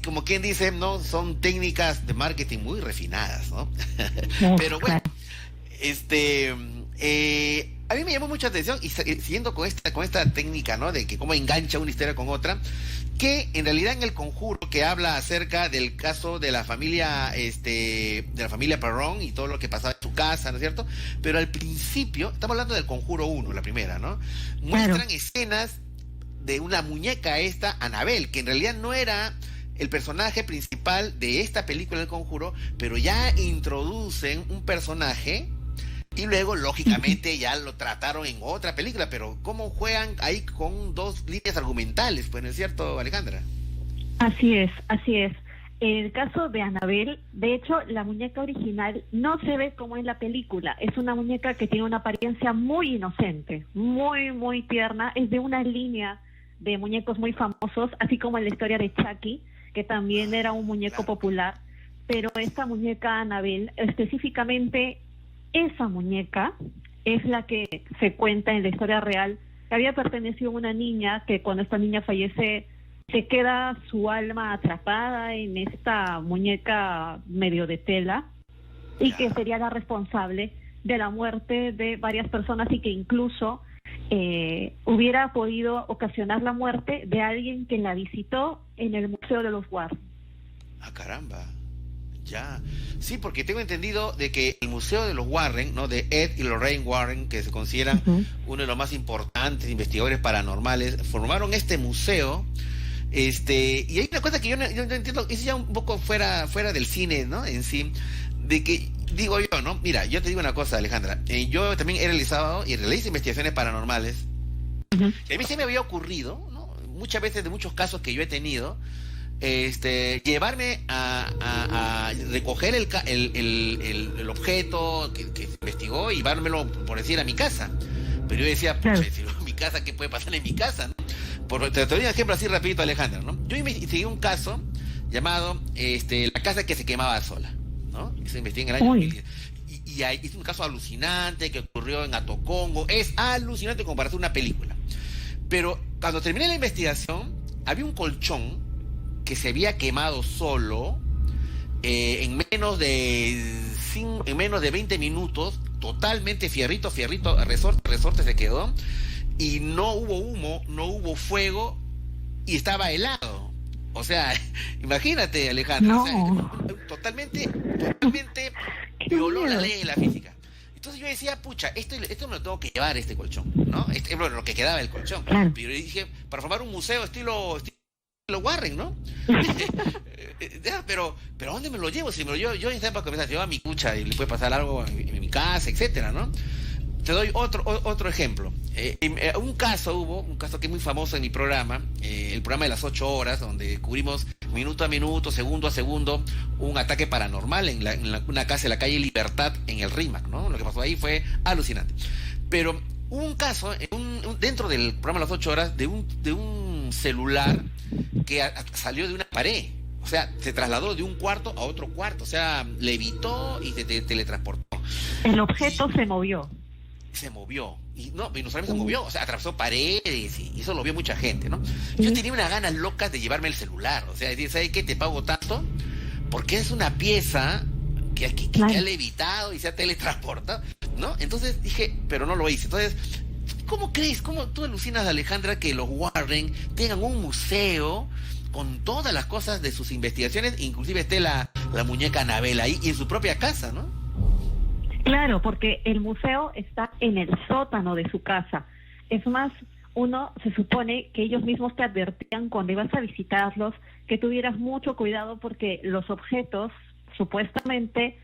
como quien dice, no son técnicas de marketing muy refinadas, ¿no? Pero bueno, a mí me llamó mucha atención, y siguiendo con esta técnica, ¿no? De que cómo engancha una historia con otra, que en realidad en El Conjuro, que habla acerca del caso de la familia Perron y todo lo que pasaba en su casa, ¿no es cierto? Pero al principio, estamos hablando del Conjuro 1, la primera, ¿no? Muestran escenas de una muñeca Annabelle, que en realidad no era el personaje principal de esta película El Conjuro, pero ya introducen un personaje y luego lógicamente ya lo trataron en otra película, pero cómo juegan ahí con 2 líneas argumentales, pues, ¿no es cierto, Alejandra? Así es. En el caso de Annabelle, de hecho, la muñeca original no se ve como en la película. Es una muñeca que tiene una apariencia muy inocente, muy, muy tierna. Es de una línea de muñecos muy famosos, así como en la historia de Chucky, que también era un muñeco popular. Pero esta muñeca Annabelle, específicamente esa muñeca, es la que se cuenta en la historia real, que había pertenecido a una niña que cuando esta niña fallece se queda su alma atrapada en esta muñeca medio de tela y que sería la responsable de la muerte de varias personas y que incluso hubiera podido ocasionar la muerte de alguien que la visitó en el Museo de los Warren. Ah, caramba. Ya. Sí, porque tengo entendido de que el Museo de los Warren, ¿no? De Ed y Lorraine Warren, que se consideran uno de los más importantes investigadores paranormales, formaron este museo. Y hay una cosa que yo no entiendo, es ya un poco fuera del cine, ¿no? En sí, de que, digo yo, ¿no? Mira, yo te digo una cosa, Alejandra, yo también he realizado y realizo investigaciones paranormales, y a mí se me había ocurrido, ¿no? Muchas veces, de muchos casos que yo he tenido, llevarme a recoger el objeto que se investigó y llevármelo, por decir, a mi casa. Pero yo decía, pucha, si en mi casa, ¿qué puede pasar en mi casa, no? Te doy un ejemplo así rapidito, Alejandra, ¿no? Yo investigué un caso llamado la casa que se quemaba sola, ¿no? Que se investigó en el año 2010. Y es un caso alucinante que ocurrió en Atocongo. Es alucinante como para hacer una película. Pero cuando terminé la investigación, había un colchón que se había quemado solo en menos de 20 minutos, totalmente fierrito, resorte se quedó, y no hubo humo, no hubo fuego, y estaba helado. O sea, imagínate, Alejandra, No. o sea, totalmente violó la ley de la física. Entonces yo decía, pucha, esto me lo tengo que llevar, este colchón, ¿no? Bueno, lo que quedaba del colchón. Claro. Pero yo dije, para formar un museo estilo Warren, ¿no? pero ¿a dónde me lo llevo? Si me lo llevo, yo en esa época me llevaba mi cucha y le puede pasar algo en mi casa, etcétera, ¿no? Te doy otro ejemplo. Un caso que es muy famoso en mi programa, el programa de las 8 horas, donde cubrimos minuto a minuto, segundo a segundo, un ataque paranormal en una casa de la calle Libertad en el RIMAC, ¿no? Lo que pasó ahí fue alucinante. Pero hubo un caso dentro del programa de las 8 horas de un celular que salió de una pared. O sea, se trasladó de un cuarto a otro cuarto. O sea, levitó y se teletransportó. El objeto se movió. Se movió. Y no solamente se movió, o sea, atravesó paredes y eso lo vio mucha gente, ¿no? Yo tenía unas ganas locas de llevarme el celular. O sea, decir, ¿sabes qué? Te pago tanto porque es una pieza que ha levitado y se ha teletransportado, ¿no? Entonces dije, pero no lo hice. Entonces, ¿cómo tú alucinas, Alejandra, que los Warren tengan un museo con todas las cosas de sus investigaciones, inclusive esté la muñeca Anabel ahí y en su propia casa, ¿no? Claro, porque el museo está en el sótano de su casa. Es más, se supone que ellos mismos te advertían cuando ibas a visitarlos que tuvieras mucho cuidado porque los objetos, supuestamente,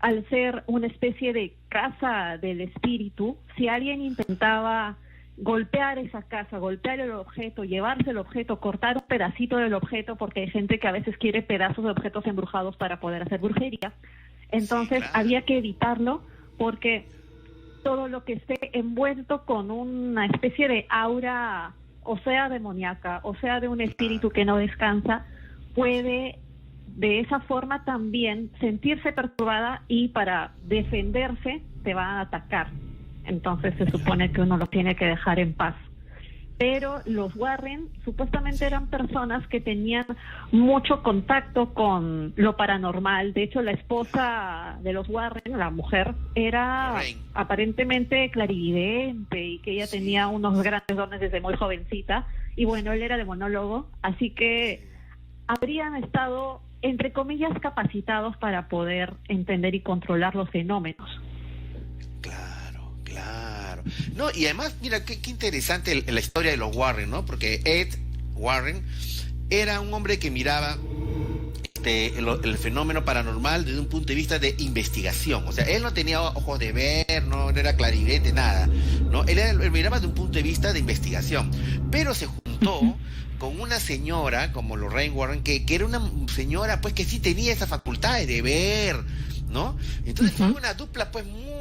al ser una especie de casa del espíritu, si alguien intentaba golpear esa casa, golpear el objeto, llevarse el objeto, cortar un pedacito del objeto, porque hay gente que a veces quiere pedazos de objetos embrujados para poder hacer brujería. Entonces, sí, claro, había que evitarlo porque todo lo que esté envuelto con una especie de aura, o sea demoníaca, o sea de un espíritu que no descansa, puede de esa forma también sentirse perturbada y para defenderse te va a atacar. Entonces se supone que uno lo tiene que dejar en paz. Pero los Warren supuestamente eran personas que tenían mucho contacto con lo paranormal. De hecho, la esposa de los Warren, la mujer, era aparentemente clarividente y que ella tenía unos grandes dones desde muy jovencita. Y bueno, él era demonólogo, así que habrían estado, entre comillas, capacitados para poder entender y controlar los fenómenos. Claro. No, y además, mira, qué interesante la historia de los Warren, ¿no? Porque Ed Warren era un hombre que miraba el fenómeno paranormal desde un punto de vista de investigación. O sea, él no tenía ojos de ver, no era clarividente, nada, ¿no? Él miraba desde un punto de vista de investigación. Pero se juntó con una señora como Lorraine Warren, que era una señora, pues, que sí tenía esa facultad de ver, ¿no? Entonces fue una dupla, pues, muy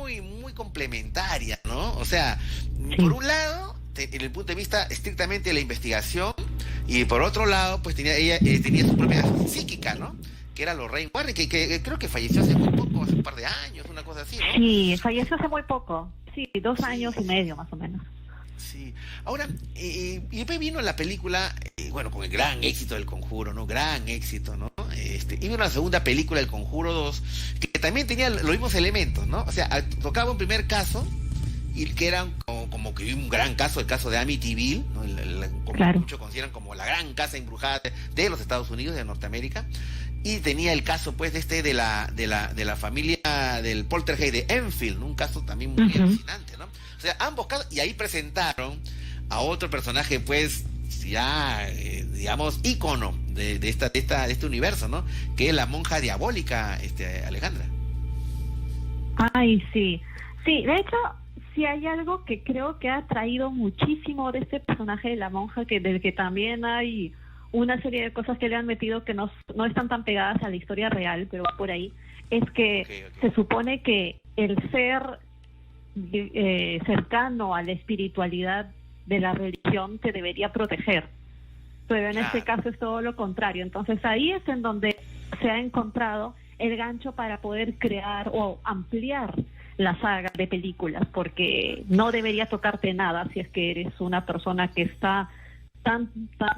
complementaria, ¿no? O sea, por un lado, en el punto de vista estrictamente de la investigación, y por otro lado, pues ella tenía su propia psíquica, ¿no? Que era Lorraine Warren, que creo que falleció hace muy poco, hace un par de años, una cosa así, ¿no? Sí, falleció hace muy poco, sí, 2 años y medio más o menos. Sí. Ahora, y después vino la película, bueno, con el gran éxito del Conjuro, ¿no? Gran éxito, ¿no? Y vino una segunda película, El Conjuro 2, que también tenía los mismos elementos, ¿no? O sea, tocaba un primer caso, y que era como que un gran caso, el caso de Amityville, ¿no? Como claro, muchos consideran como la gran casa embrujada de los Estados Unidos, de Norteamérica. Y tenía el caso, pues, de la familia del poltergeist de Enfield, ¿no? Un caso también muy alucinante, ¿no? O sea, ambos casos, y ahí presentaron a otro personaje, pues, ya, digamos, ícono de este universo, ¿no? Que es la monja diabólica, Alejandra. Ay, sí. Sí, de hecho, sí hay algo que creo que ha traído muchísimo de este personaje de la monja, del que también hay una serie de cosas que le han metido que no están tan pegadas a la historia real, pero por ahí, es que okay. Se supone que el ser cercano a la espiritualidad de la religión te debería proteger, pero en este caso es todo lo contrario. Entonces ahí es en donde se ha encontrado el gancho para poder crear o ampliar la saga de películas, porque no debería tocarte nada si es que eres una persona que está tan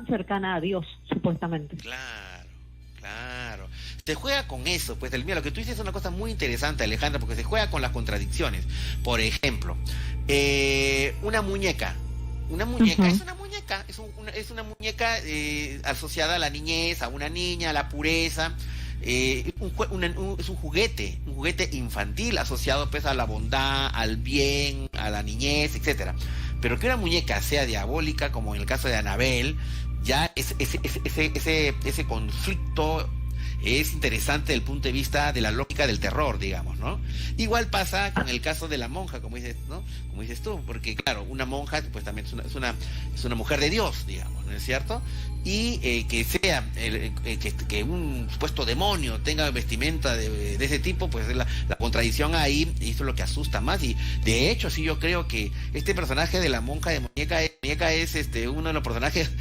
cercana a Dios, supuestamente. Claro. se juega con eso, pues mira, lo que tú dices es una cosa muy interesante, Alejandra, porque se juega con las contradicciones. Por ejemplo, una muñeca. Una muñeca es una muñeca, es una muñeca asociada a la niñez, a una niña, a la pureza. Es un juguete infantil asociado pues a la bondad, al bien, a la niñez, etcétera. Pero que una muñeca sea diabólica, como en el caso de Annabelle, ya ese conflicto es interesante desde el punto de vista de la lógica del terror, digamos, ¿no? Igual pasa con el caso de la monja, como dices, ¿no? Como dices tú, porque claro, una monja pues también es una mujer de Dios, digamos, ¿no es cierto? Y que sea que un supuesto demonio tenga vestimenta de ese tipo, pues la contradicción ahí, y eso es lo que asusta más. Y de hecho sí, yo creo que este personaje de la monja de muñeca es uno de los personajes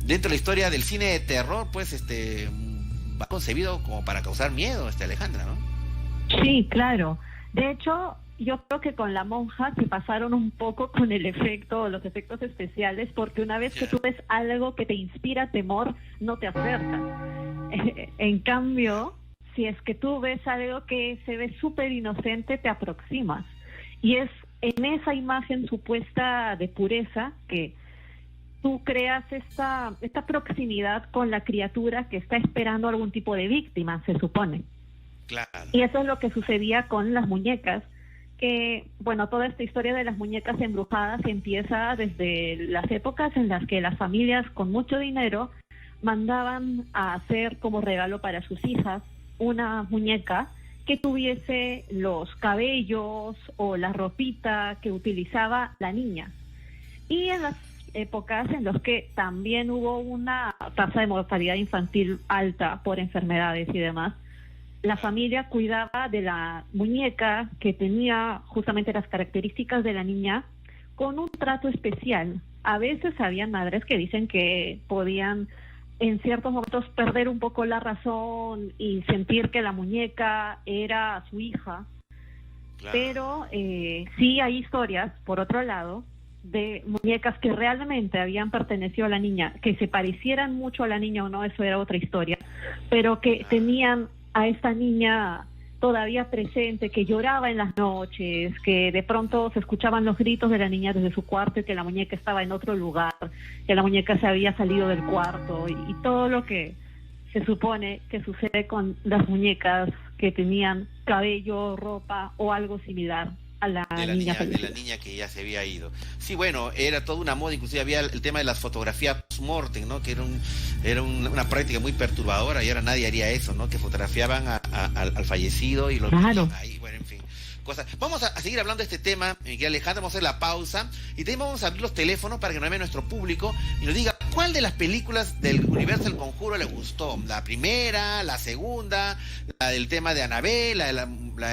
dentro de la historia del cine de terror, pues va concebido como para causar miedo, Alejandra, ¿no? Sí, claro. De hecho, yo creo que con la monja se pasaron un poco con el efecto, los efectos especiales, porque una vez que tú ves algo que te inspira temor, no te acercas. En cambio, si es que tú ves algo que se ve súper inocente, te aproximas. Y es en esa imagen supuesta de pureza que tú creas esta proximidad con la criatura que está esperando algún tipo de víctima, se supone. Claro. Y eso es lo que sucedía con las muñecas, que, bueno, toda esta historia de las muñecas embrujadas empieza desde las épocas en las que las familias con mucho dinero mandaban a hacer como regalo para sus hijas una muñeca que tuviese los cabellos o la ropita que utilizaba la niña. Y en las épocas en las que también hubo una tasa de mortalidad infantil alta por enfermedades y demás, la familia cuidaba de la muñeca que tenía justamente las características de la niña con un trato especial. A veces habían madres que dicen que podían en ciertos momentos perder un poco la razón y sentir que la muñeca era su hija. Claro. Pero sí hay historias, por otro lado, de muñecas que realmente habían pertenecido a la niña, que se parecieran mucho a la niña o no, eso era otra historia, pero que tenían a esta niña todavía presente, que lloraba en las noches, que de pronto se escuchaban los gritos de la niña desde su cuarto y que la muñeca estaba en otro lugar, que la muñeca se había salido del cuarto y todo lo que se supone que sucede con las muñecas que tenían cabello, ropa o algo similar a la niña que ya se había ido. Sí, bueno, era toda una moda, inclusive había el tema de las fotografías post-mortem, ¿no? Que era una práctica muy perturbadora y ahora nadie haría eso, ¿no? Que fotografiaban al fallecido y lo metían ahí, bueno, en fin. Cosas. Vamos a seguir hablando de este tema, Miguel Alejandro, vamos a hacer la pausa y también vamos a abrir los teléfonos para que nos llame nuestro público y nos diga cuál de las películas del universo del Conjuro le gustó, la primera, la segunda, la del tema de Annabelle, la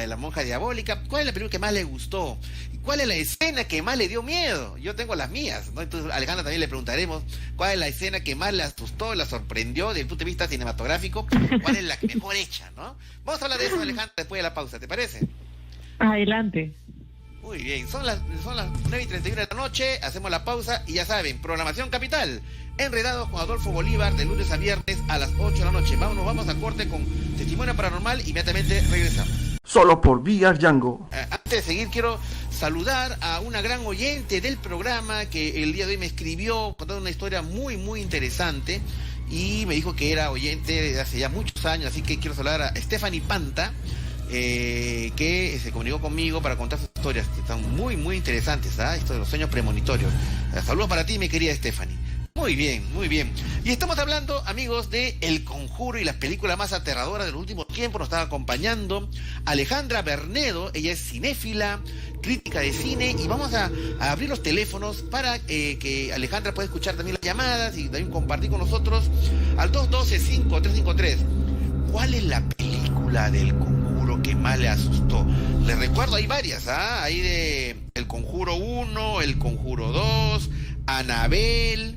de la monja diabólica, cuál es la película que más le gustó y cuál es la escena que más le dio miedo. Yo tengo las mías, ¿no? Entonces a Alejandra también le preguntaremos cuál es la escena que más le asustó, la sorprendió desde el punto de vista cinematográfico, cuál es la mejor hecha, ¿no? Vamos a hablar de eso, Alejandra, después de la pausa, ¿te parece? Adelante. Muy bien, son las 9:31 de la noche, hacemos la pausa y ya saben, programación capital, Enredados con Adolfo Bolívar, de lunes a viernes a las 8 de la noche. Vamos a corte con Testimonio Paranormal, inmediatamente regresamos. Solo por VR Django. Antes de seguir, quiero saludar a una gran oyente del programa que el día de hoy me escribió contando una historia muy, muy interesante y me dijo que era oyente desde hace ya muchos años, así que quiero saludar a Stephanie Panta, que se comunicó conmigo para contar sus historias, que están muy, muy interesantes, esto de los sueños premonitorios. Saludos para ti, mi querida Stephanie. Muy bien, muy bien. Y estamos hablando, amigos, de El Conjuro y las películas más aterradoras de los últimos tiempos. Nos está acompañando Alejandra Bernedo, ella es cinéfila, crítica de cine, y vamos a abrir los teléfonos para que Alejandra pueda escuchar también las llamadas y también compartir con nosotros al 212-5353. ¿Cuál es la película del Conjuro que más le asustó? Les recuerdo, hay varias, hay de El Conjuro 1, El Conjuro 2, Annabelle,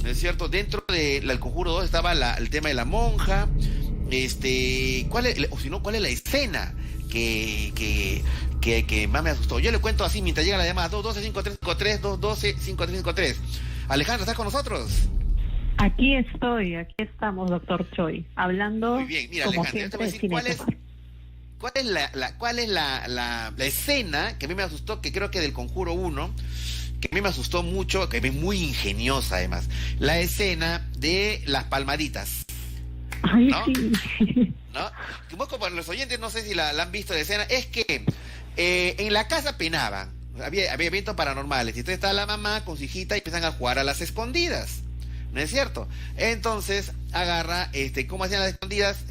¿no es cierto? Dentro del Conjuro 2 estaba el tema de la monja. ¿Cuál es la escena que más me asustó? Yo le cuento así mientras llega la llamada: 212-5353, 212-5353. Alejandra, ¿estás con nosotros? Aquí estoy, aquí estamos, doctor Choi, hablando. Muy bien, mira, como Alejandra, yo te voy a siempre, decir cuál es la escena que a mí me asustó, que creo que del Conjuro 1, que a mí me asustó mucho, que es muy ingeniosa además, la escena de las palmaditas. Ay, ¿no? sí. ¿No? Un poco para los oyentes, no sé si la han visto la escena, es que en la casa penaban, había eventos paranormales, y entonces estaba la mamá con su hijita y empiezan a jugar a las escondidas, ¿no es cierto? Entonces agarra, ¿cómo hacían las escondidas?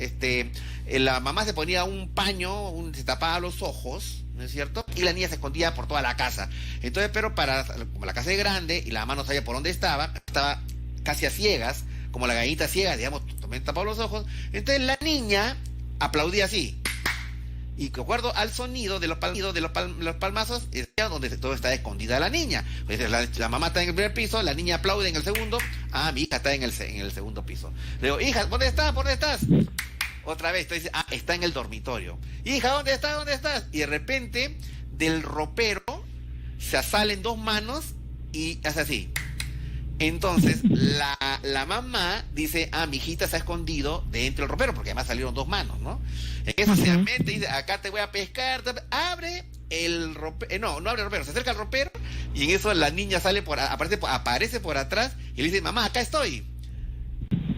La mamá se ponía un paño, se tapaba los ojos, ¿no es cierto? Y la niña se escondía por toda la casa. Entonces, pero como la casa es grande y la mamá no sabía por dónde estaba casi a ciegas, como la gallinita ciega, digamos, también tapaba los ojos. Entonces la niña aplaudía así. Y de acuerdo al sonido de los palmazos, es donde todo está escondida la niña. La mamá está en el primer piso, la niña aplaude en el segundo. Ah, mi hija está en el segundo piso. Le digo, hija, ¿dónde estás? ¿Por dónde estás? Otra vez, entonces dice, está en el dormitorio. Hija, ¿dónde estás? ¿Dónde estás? Y de repente, del ropero, se salen dos manos y hace así. Entonces, la mamá dice, mi hijita se ha escondido dentro del ropero, porque además salieron dos manos, ¿no? En eso se mete y dice, acá te voy a pescar, abre el ropero, no abre el ropero, se acerca al ropero, y en eso la niña aparece por atrás, y le dice, mamá, acá estoy.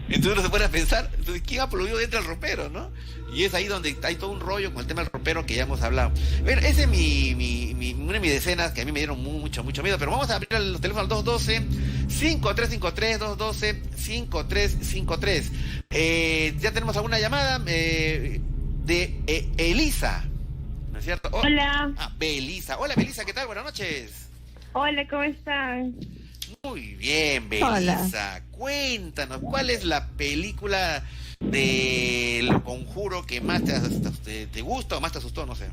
Entonces uno se pone a pensar, ¿quién aplaudió dentro del ropero, no? Y es ahí donde hay todo un rollo con el tema del ropero que ya hemos hablado. Bueno, ese es una de mis escenas que a mí me dieron mucho miedo, pero vamos a abrir los teléfonos al 212-5353, 212-5353. Ya tenemos alguna llamada de Elisa, ¿no es cierto? Hola. Belisa. Hola, Belisa, ¿qué tal? Buenas noches. Hola, ¿cómo están? Muy bien, Belisa. Hola. Cuéntanos, ¿cuál es la película del Conjuro que más te gusta o más te asustó? No sé.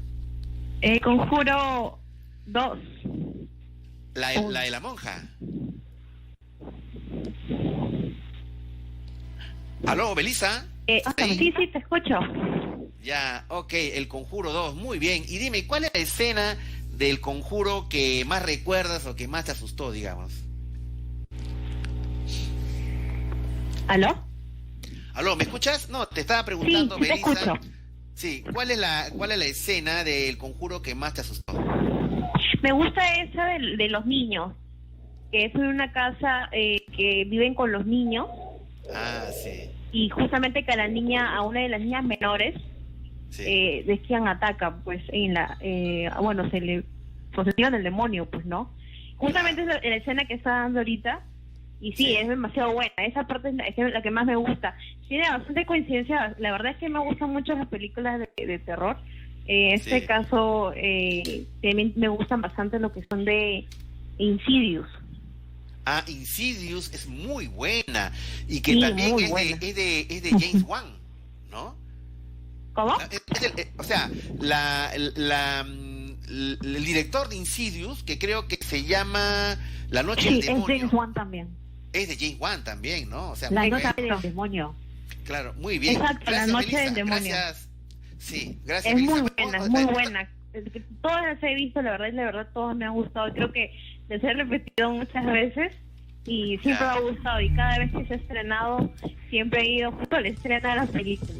Conjuro 2. La de la monja. ¿Aló, Belisa? Sí, te escucho. Ya, ok, el Conjuro 2, muy bien. Y dime, ¿cuál es la escena del Conjuro que más recuerdas o que más te asustó, digamos? ¿Aló, me escuchas? No, te estaba preguntando, sí, Belisa. Te escucho. Sí, ¿cuál es la escena del Conjuro que más te asustó? Me gusta esa de los niños, que es en una casa que viven con los niños. Ah, sí. Y justamente que a una de las niñas menores, Sí. de quien ataca, pues, se le posesiona el demonio, pues, ¿no? Justamente es la escena que está dando ahorita. Y sí, es demasiado buena. Esa parte es la que más me gusta. Tiene bastante coincidencia. La verdad es que me gustan mucho las películas de terror. En este caso, también me gustan bastante lo que son de Insidious. Insidious es muy buena. Y que Sí, también muy es buena. de James Wan, ¿no? ¿Cómo? El director de Insidious, que creo que se llama La Noche del Sí, es Demonio. James Wan también. Es de James Wan también, ¿no? O sea, La muy noche bien. del demonio. Claro, muy bien. Exacto, La Noche del Demonio. Gracias. Sí, gracias. Es Belisa. muy buena, muy buena. Todas las he visto, la verdad, todas me han gustado. Creo que les he repetido muchas veces y siempre me ha gustado. Y cada vez que se ha estrenado, siempre he ido justo al estreno de las películas.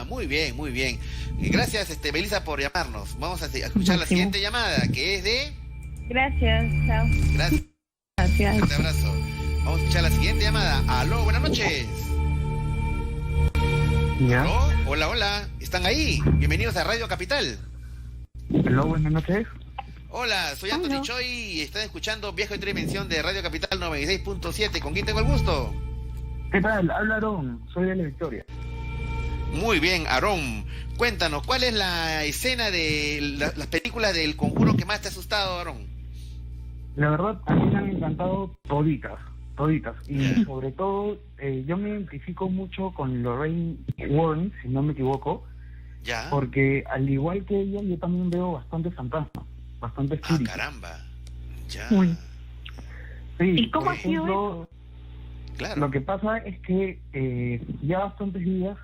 Muy bien, muy bien. Y gracias, Belisa, por llamarnos. Vamos a escuchar la siguiente llamada, que es de... Gracias, chao. Gracias. Gracias. Un abrazo. Vamos a escuchar la siguiente llamada. Aló, buenas noches. ¿Ya? Aló, hola. ¿Están ahí? Bienvenidos a Radio Capital. Hola, buenas noches. Hola, soy Anthony Choi y están escuchando Viaje en Dimensión de Radio Capital 96.7. ¿Con quién tengo el gusto? ¿Qué tal? Habla Aarón, soy de la Victoria. Muy bien, Aarón. Cuéntanos, ¿cuál es la escena de las películas del Conjuro que más te ha asustado, Aarón? La verdad, a mí me han encantado toditas. Y sobre todo, yo me identifico mucho con Lorraine Warren, si no me equivoco, Ya. porque al igual que ella, yo también veo bastante fantasmas, bastante espíritus. Caramba. Ya. Uy. Sí, ¿Y cómo por ha sido ejemplo, eso? Claro. lo que pasa es que ya bastantes días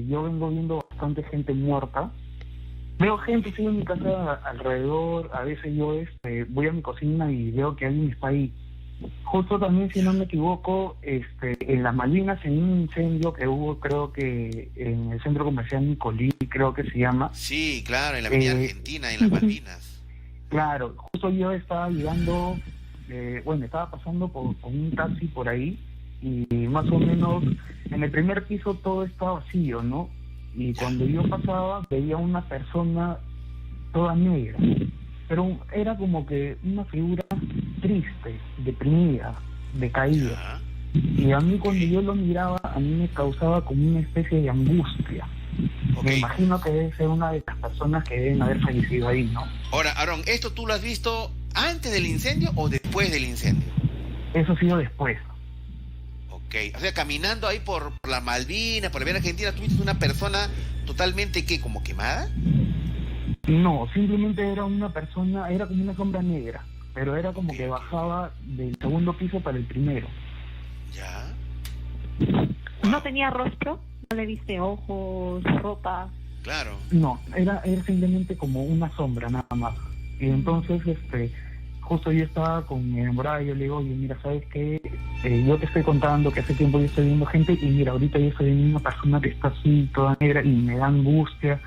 yo vengo viendo bastante gente muerta. Veo gente sí en mi casa alrededor. A veces yo voy a mi cocina y veo que alguien está ahí. justo también, si no me equivoco, en las Malvinas, en un incendio que hubo, creo que en el centro comercial Nicolí, creo que se llama. Sí, claro, en la avenida Argentina, en las Malvinas. Claro, justo yo estaba llegando, estaba pasando por un taxi por ahí, y más o menos en el primer piso todo estaba vacío, ¿no? Y cuando yo pasaba veía una persona toda negra, pero era como que una figura triste, deprimida, decaída. Y a mí cuando yo lo miraba, a mí me causaba como una especie de angustia. Me imagino que debe ser una de las personas que deben haber fallecido ahí, ¿no? Ahora, Aarón, ¿esto tú lo has visto antes del incendio o después del incendio? Eso ha sido después. Ok, o sea, caminando ahí por la Malvinas, por la Vía Argentina, ¿tú viste una persona totalmente, ¿qué, como quemada? No, simplemente era una persona, era como una sombra negra, pero era como que bajaba del segundo piso para el primero. Ya. ¿No tenía rostro? ¿No le viste ojos, ropa? Claro. No, era simplemente como una sombra nada más. Y entonces, justo yo estaba con mi enamorada y yo le digo, oye, mira, ¿sabes qué? Yo te estoy contando que hace tiempo yo estoy viendo gente y mira, ahorita yo estoy viendo una persona que está así, toda negra y me da angustia.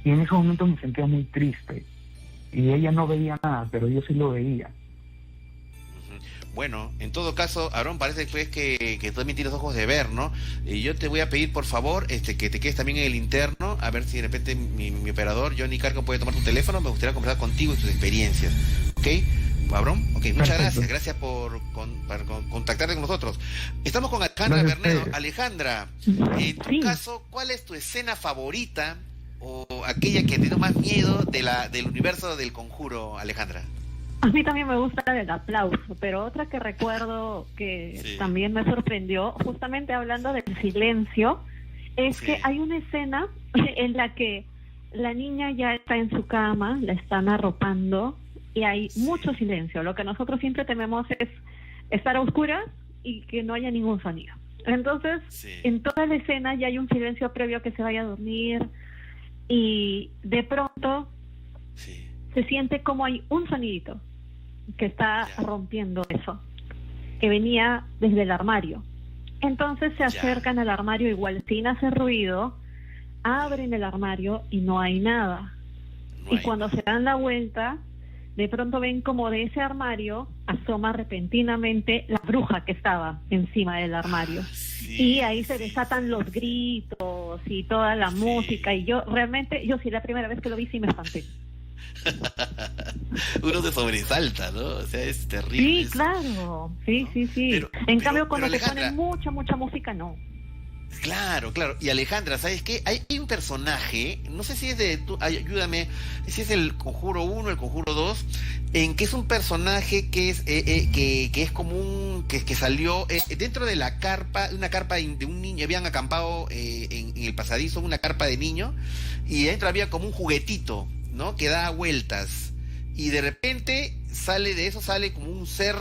Y en ese momento me sentía muy triste. Y ella no veía nada, pero yo sí lo veía. Bueno, en todo caso, Aarón, parece pues que tú también tienes ojos de ver, ¿no? Y yo te voy a pedir, por favor, que te quedes también en el interno, a ver si de repente mi operador, Johnny Carco, puede tomar tu teléfono. Me gustaría conversar contigo y tus experiencias. ¿Ok? Aarón, ok, muchas gracias por contactarte con nosotros. Estamos con Alejandra Bernedo. Alejandra, en tu caso, ¿cuál es tu escena favorita o aquella que te dio más miedo del universo del Conjuro, Alejandra? A mí también me gusta el aplauso, pero otra que recuerdo que también me sorprendió, justamente hablando del silencio, es que hay una escena en la que la niña ya está en su cama, la están arropando y hay mucho silencio. Lo que nosotros siempre tememos es estar a oscuras y que no haya ningún sonido. Entonces, en toda la escena ya hay un silencio previo a que se vaya a dormir y de pronto se siente como hay un sonidito que está rompiendo eso, que venía desde el armario. Entonces se acercan al armario igual sin hacer ruido, abren el armario y no hay nada. Y cuando se dan la vuelta, de pronto ven como de ese armario asoma repentinamente la bruja que estaba encima del armario. Y ahí se desatan los gritos y toda la música, y yo sí, la primera vez que lo vi sí me espanté. Uno se sobresalta, ¿no? O sea, es terrible. Sí, claro. Sí. En cambio, cuando te ponen mucha música, no. Claro. Y Alejandra, ¿sabes qué? Hay un personaje, no sé si es ayúdame, si es el Conjuro 1, el Conjuro 2, en que es un personaje que es como que salió dentro de la carpa, una carpa de un niño. Habían acampado en el pasadizo una carpa de niño, y dentro había como un juguetito, ¿no? Que da vueltas, y de repente sale como un ser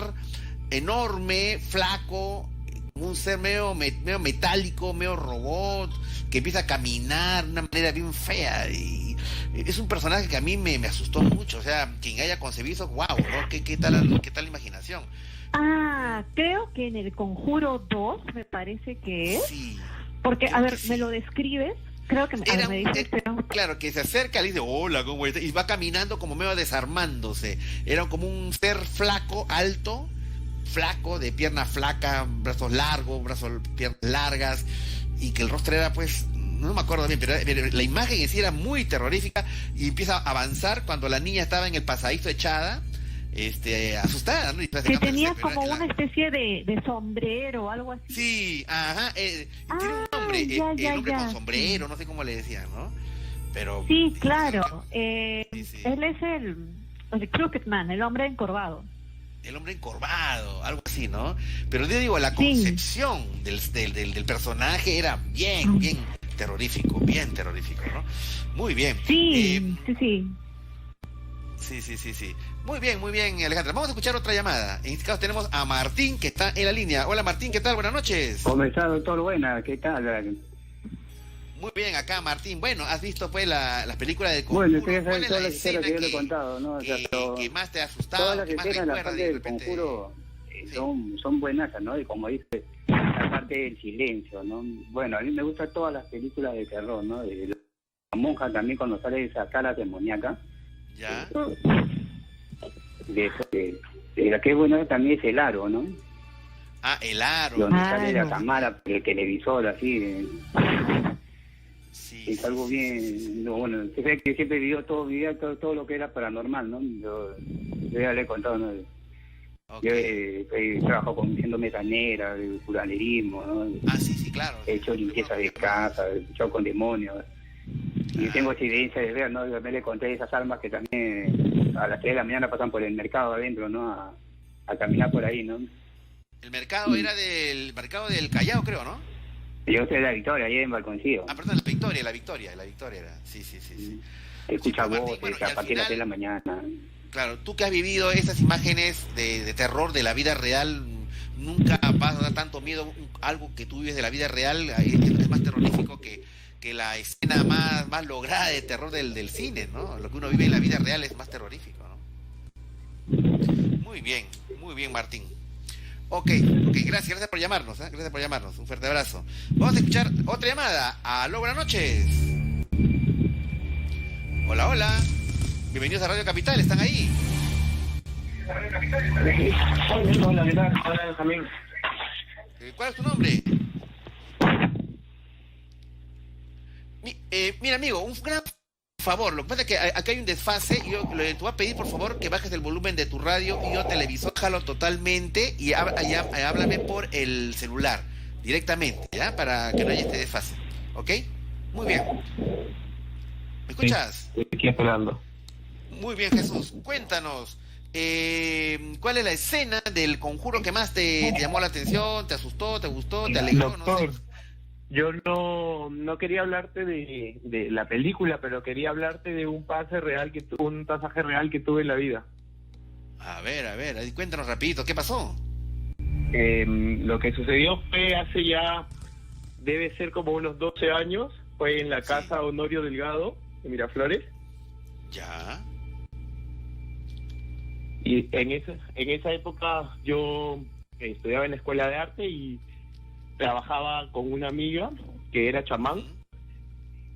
enorme, flaco, un ser medio metálico, medio robot, que empieza a caminar de una manera bien fea, y es un personaje que a mí me asustó mucho. O sea, quien haya concebido eso, wow, ¿no? ¿Qué tal la imaginación? Creo que en el Conjuro 2 me parece que es, porque, a ver, sí. ¿me lo describes? Creo que me dices, pero... Claro, que se acerca, le dice, hola, ¿cómo estás? Y va caminando como medio desarmándose. Era como un ser flaco, alto, de pierna flaca, brazos largos, piernas largas, y que el rostro era, pues, no me acuerdo bien, pero la imagen en sí era muy terrorífica, y empieza a avanzar cuando la niña estaba en el pasadizo echada, asustada, ¿no? Y que tenía como una especie de sombrero o algo así. Sí, ajá, tiene un nombre, el hombre con sombrero, no sé cómo le decían, ¿no? Pero... Sí, claro, él es el Crooked Man, el hombre encorvado. El hombre encorvado, algo así, ¿no? Pero yo digo, la concepción del personaje era bien terrorífico, ¿no? Muy bien. Sí. Sí. Muy bien, Alejandra. Vamos a escuchar otra llamada. En este caso tenemos a Martín, que está en la línea. Hola, Martín, ¿qué tal? Buenas noches. ¿Cómo está, doctor? Buena, ¿qué tal? Muy bien, acá, Martín. Bueno, has visto pues las películas de Conjuro. Bueno, usted sabe todas las escenas que yo le he contado, ¿no? O sea, que más te ha asustado, todas las que más escenas, la recuerdas parte de del repente... Conjuro, son buenas, ¿no? Y como dice, la parte del silencio, ¿no? Bueno, a mí me gustan todas las películas de terror, ¿no? De la monja también, cuando sale esa cara demoníaca. Ya. De la que es buena también es El Aro, ¿no? Ah, El Aro. Donde sale la cámara, el televisor, así. Sí, es algo bien, no, bueno, se ve que siempre vivió todo lo que era paranormal, ¿no? Yo ya le he contado, ¿no? Okay. Yo he trabajado siendo metanera, de curanerismo, ¿no? Ah, sí, claro. He hecho limpieza de casa, he luchado con demonios. Y tengo esa evidencia de ver, ¿no? Yo me le conté esas almas que también a las 3 de la mañana pasan por el mercado adentro, ¿no? A caminar por ahí, ¿no? El mercado era del mercado del Callao, creo, ¿no? Yo soy de La Victoria, ahí en Balconcillo. Ah, perdón, la Victoria era. Sí. Escucha Sí, voces, bueno, a partir de las 3 de la mañana. Claro, tú que has vivido esas imágenes de terror de la vida real, nunca vas a dar tanto miedo. Algo que tú vives de la vida real es más terrorífico que la escena más lograda de terror del cine, ¿no? Lo que uno vive en la vida real es más terrorífico, ¿no? Muy bien, Martín. Ok, gracias por llamarnos, ¿eh? Gracias por llamarnos, un fuerte abrazo. Vamos a escuchar otra llamada. Aló, buenas noches. Hola. Bienvenidos a Radio Capital, ¿están ahí? Hola, ¿qué tal? Hola, Benjamín. ¿Cuál es tu nombre? Mira, amigo, un gran favor. Lo que pasa es que acá hay un desfase y te voy a pedir, por favor, que bajes el volumen de tu radio y yo televisor, bájalo totalmente y háblame por el celular, directamente, ¿ya? Para que no haya este desfase, ¿ok? Muy bien. ¿Me escuchas? Sí, estoy esperando. Muy bien, Jesús. Cuéntanos, ¿cuál es la escena del conjuro que más te llamó la atención, te asustó, te gustó, te alegró? Doctor, no sé. yo no quería hablarte de la película, pero quería hablarte de un pasaje real que tuve en la vida. A ver, cuéntanos rapidito, ¿qué pasó? Lo que sucedió fue hace ya, debe ser como unos 12 años, fue en la casa Honorio Delgado, de Miraflores. Ya. Y en esa época yo estudiaba en la escuela de arte y trabajaba con una amiga que era chamán.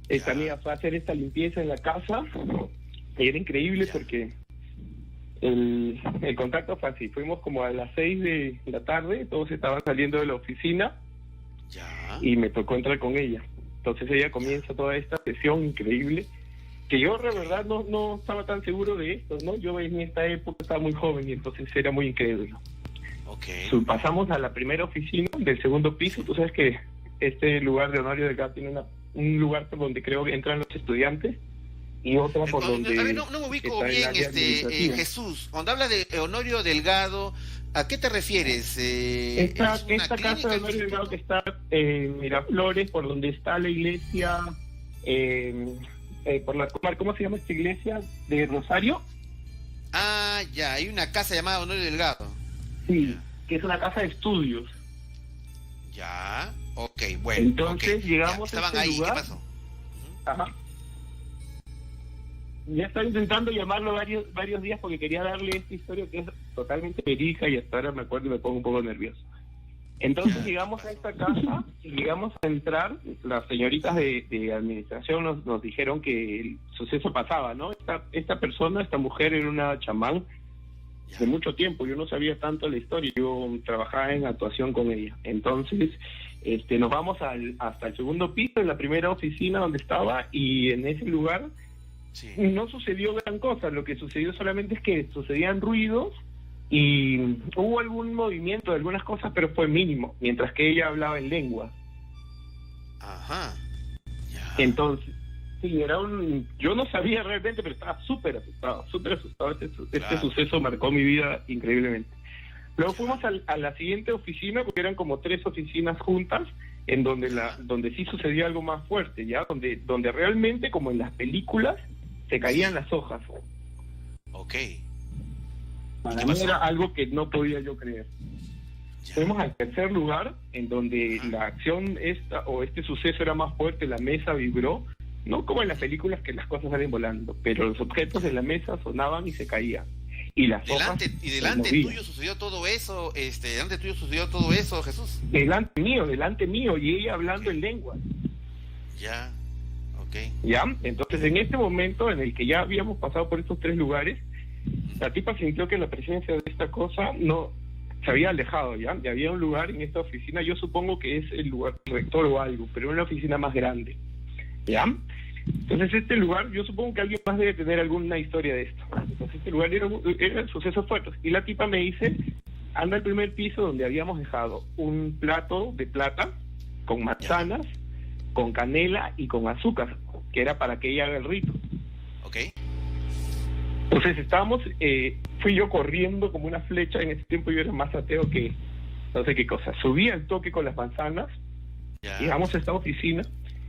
Esta amiga fue a hacer esta limpieza en la casa y era increíble porque el contacto fue así. Fuimos como a las 6 de la tarde, todos estaban saliendo de la oficina y me tocó entrar con ella. Entonces ella comienza toda esta sesión increíble que yo de verdad no estaba tan seguro de esto, ¿no? Yo en esta época estaba muy joven y entonces era muy incrédulo. Okay. Pasamos a la primera oficina del segundo piso. Tú sabes que este lugar de Honorio Delgado tiene un lugar por donde creo que entran los estudiantes y otra por donde... A ver, no me ubico bien, Jesús. Cuando hablas de Honorio Delgado, ¿a qué te refieres? Esta casa de Honorio Delgado que está en Miraflores, por donde está la iglesia... ¿cómo se llama esta iglesia? ¿De Rosario? Ah, ya, hay una casa llamada Honorio Delgado. Sí, que es una casa de estudios. Ya, ok, bueno. Entonces llegamos a este ahí, lugar. ¿Qué pasó? Ajá. Ya estaba intentando llamarlo varios días porque quería darle esta historia que es totalmente verídica y hasta ahora me acuerdo y me pongo un poco nervioso. Entonces llegamos a esta casa y llegamos a entrar, las señoritas de administración nos dijeron que el suceso pasaba, ¿no? Esta persona, esta mujer era una chamán de mucho tiempo, yo no sabía tanto la historia, yo trabajaba en actuación con ella. Entonces nos vamos hasta el segundo piso, en la primera oficina donde estaba, y en ese lugar no sucedió gran cosa. Lo que sucedió solamente es que sucedían ruidos y hubo algún movimiento de algunas cosas, pero fue mínimo, mientras que ella hablaba en lengua. Ajá. Ya. Entonces, sí, yo no sabía realmente, pero estaba súper asustado. Este suceso marcó mi vida increíblemente. Luego fuimos a la siguiente oficina, porque eran como 3 oficinas juntas, en donde sí sucedía algo más fuerte, ya, donde realmente, como en las películas, se caían las hojas. Ok. Para mí era algo que no podía yo creer. Fuimos al tercer lugar, en donde la acción este suceso era más fuerte, la mesa vibró, no como en las películas que las cosas salen volando, pero los objetos de la mesa sonaban y se caían. y las hojas delante se movían. tuyo sucedió todo eso, delante tuyo sucedió todo eso, Jesús. Delante mío, y ella hablando en lengua. Ya, ok. ¿Ya? Entonces, en este momento en el que ya habíamos pasado por estos 3 lugares, la tipa sintió que la presencia de esta cosa no se había alejado, ¿ya? Y había un lugar en esta oficina, yo supongo que es el lugar rector o algo, pero una oficina más grande, ¿ya? Entonces este lugar, yo supongo que alguien más debe tener alguna historia de esto. Entonces este lugar era sucesos fuertes. Y la tipa me dice, anda al primer piso donde habíamos dejado un plato de plata con manzanas, con canela y con azúcar, que era para que ella haga el rito. Ok. Entonces estábamos, fui yo corriendo como una flecha. En ese tiempo yo era más ateo que no sé qué cosa. Subí al toque con las manzanas, llegamos a esta oficina.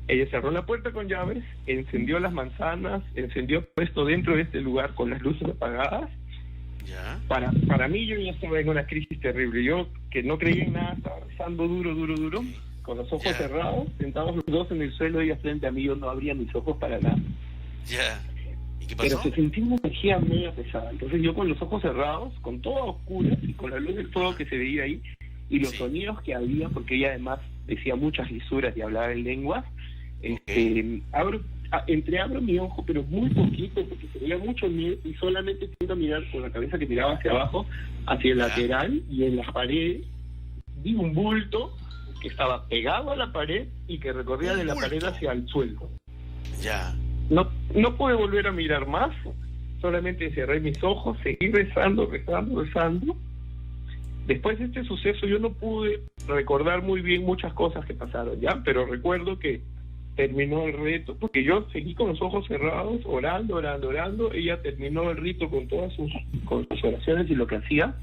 Ella cerró la puerta con llaves, encendió las manzanas, encendió puesto dentro de este lugar con las luces apagadas. Ya. Para mí yo ya estaba en una crisis terrible. Yo, que no creía en nada, estaba rezando duro, con los ojos cerrados, sentados los dos en el suelo, ella frente a mí. Yo no abría mis ojos para nada. Ya. ¿Y qué pasó? Pero se sentía una energía media pesada. Entonces yo con los ojos cerrados, con todo a oscuras y con la luz del fuego que se veía ahí y los sonidos que había, porque ella además decía muchas lisuras y hablaba en lenguas. Abro mi ojo, pero muy poquito, porque se veía mucho miedo, y solamente tiendo a mirar con la cabeza que miraba hacia abajo, hacia el lateral, y en las paredes vi un bulto que estaba pegado a la pared y que recorría de la pared hacia el suelo. Ya. No pude volver a mirar más, solamente cerré mis ojos, seguí rezando. Después de este suceso yo no pude recordar muy bien muchas cosas que pasaron, ¿ya? Pero recuerdo que terminó el reto, porque yo seguí con los ojos cerrados, orando. Ella terminó el rito con todas sus oraciones y lo que hacía.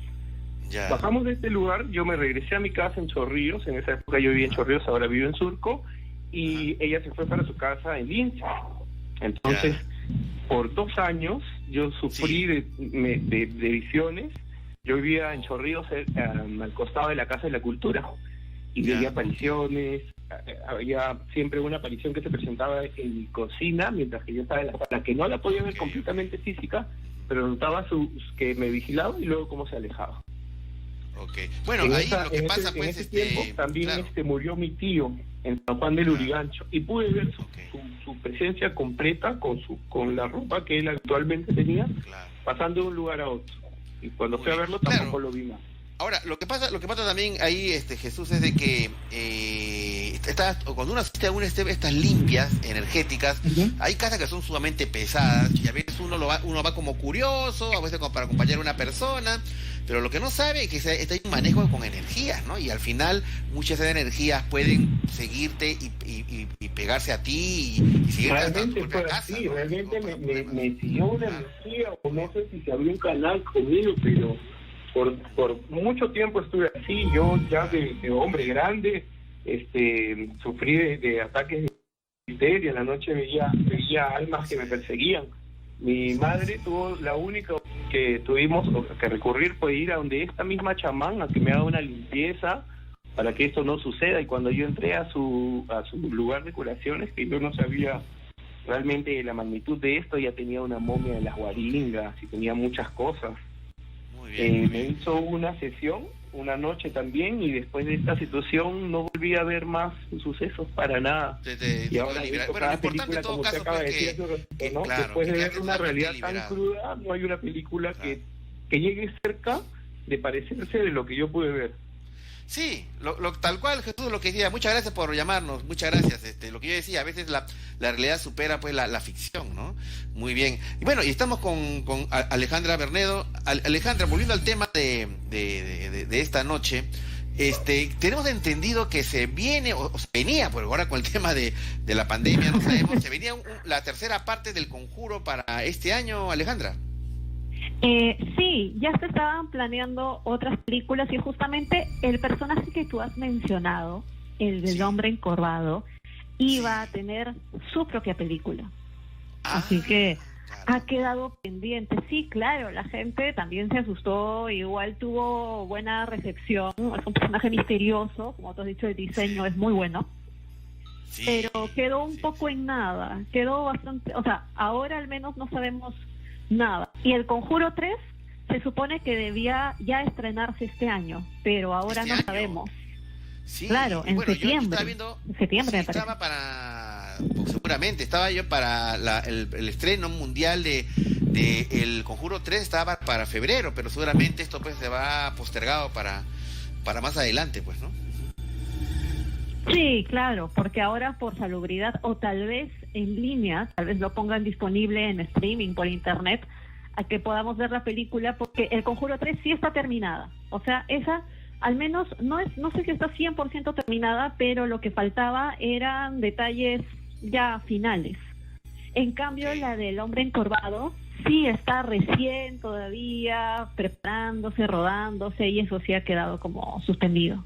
Ya. Bajamos de este lugar, yo me regresé a mi casa en Chorrillos. En esa época yo vivía en Chorrillos, ahora vivo en Surco, y ella se fue para su casa en Lince. Entonces, por 2 años yo sufrí de visiones. Yo vivía en Chorrillos, al costado de la Casa de la Cultura, y veía apariciones. Había siempre una aparición que se presentaba en mi cocina mientras que yo estaba en la sala, que no la podía ver completamente física, pero notaba que me vigilaba y luego cómo se alejaba. Okay. Bueno, ahí lo que pasa, pues, en ese tiempo también murió mi tío en San Juan del Urigancho, y pude ver su presencia completa con la ropa que él actualmente tenía, pasando de un lugar a otro. Y cuando fui a verlo tampoco lo vi más. Ahora, lo que pasa también ahí, Jesús, es de que cuando uno asiste a estas limpias energéticas, hay casas que son sumamente pesadas, y a veces uno va como curioso, a veces como para acompañar a una persona, pero lo que no sabe es que hay un manejo con energías, ¿no? Y al final muchas de esas energías pueden seguirte y pegarse a ti y seguir realmente fue así, realmente me siguió una energía, o no sé si se abrió un canal conmigo, pero por mucho tiempo estuve así. Yo ya de hombre grande sufrí de ataques de histeria. En la noche veía almas que me perseguían. Mi madre tuvo, la única que tuvimos que recurrir fue ir a donde esta misma chamán a que me haga una limpieza para que esto no suceda. Y cuando yo entré a su lugar de curaciones, que yo no sabía realmente la magnitud de esto, ya tenía una momia de las guaringas y tenía muchas cosas. Me hizo una sesión, una noche también, y después de esta situación no volví a ver más sucesos para nada. Y ahora cada película, como usted acaba de decir, ¿no? Después de ver una realidad tan cruda, no hay una película que llegue cerca de parecerse de lo que yo pude ver. Sí, tal cual, Jesús, lo que decía. Muchas gracias por llamarnos, muchas gracias. Lo que yo decía, a veces la realidad supera pues la ficción, ¿no? Muy bien. Y bueno, y estamos con Alejandra Bernedo. Alejandra, volviendo al tema de esta noche, tenemos entendido que se viene, o se venía, por ahora con el tema de la pandemia, no sabemos, se venía la tercera parte del Conjuro para este año, Alejandra. Sí, ya se estaban planeando otras películas, y justamente el personaje que tú has mencionado, el del hombre encorvado, iba a tener su propia película. Así que ha quedado pendiente. Sí, claro, la gente también se asustó, igual tuvo buena recepción. Es un personaje misterioso, como tú has dicho, el diseño es muy bueno. Pero quedó un poco en nada, quedó bastante, o sea, ahora al menos no sabemos nada. Y el Conjuro 3 se supone que debía ya estrenarse este año, pero ahora no sabemos. Sí, claro, en bueno, septiembre. Yo estaba viendo, en septiembre, me parece. estaba para, pues, seguramente, estaba yo para el estreno mundial de El Conjuro 3, estaba para febrero, pero seguramente esto pues se va postergado para más adelante, pues, ¿no? Sí, claro, porque ahora por salubridad o tal vez en línea, tal vez lo pongan disponible en streaming por internet, a que podamos ver la película, porque El Conjuro 3 sí está terminada. O sea, esa al menos no sé si está 100% terminada, pero lo que faltaba eran detalles ya finales. En cambio, la del Hombre Encorvado sí está recién todavía preparándose, rodándose, y eso sí ha quedado como suspendido.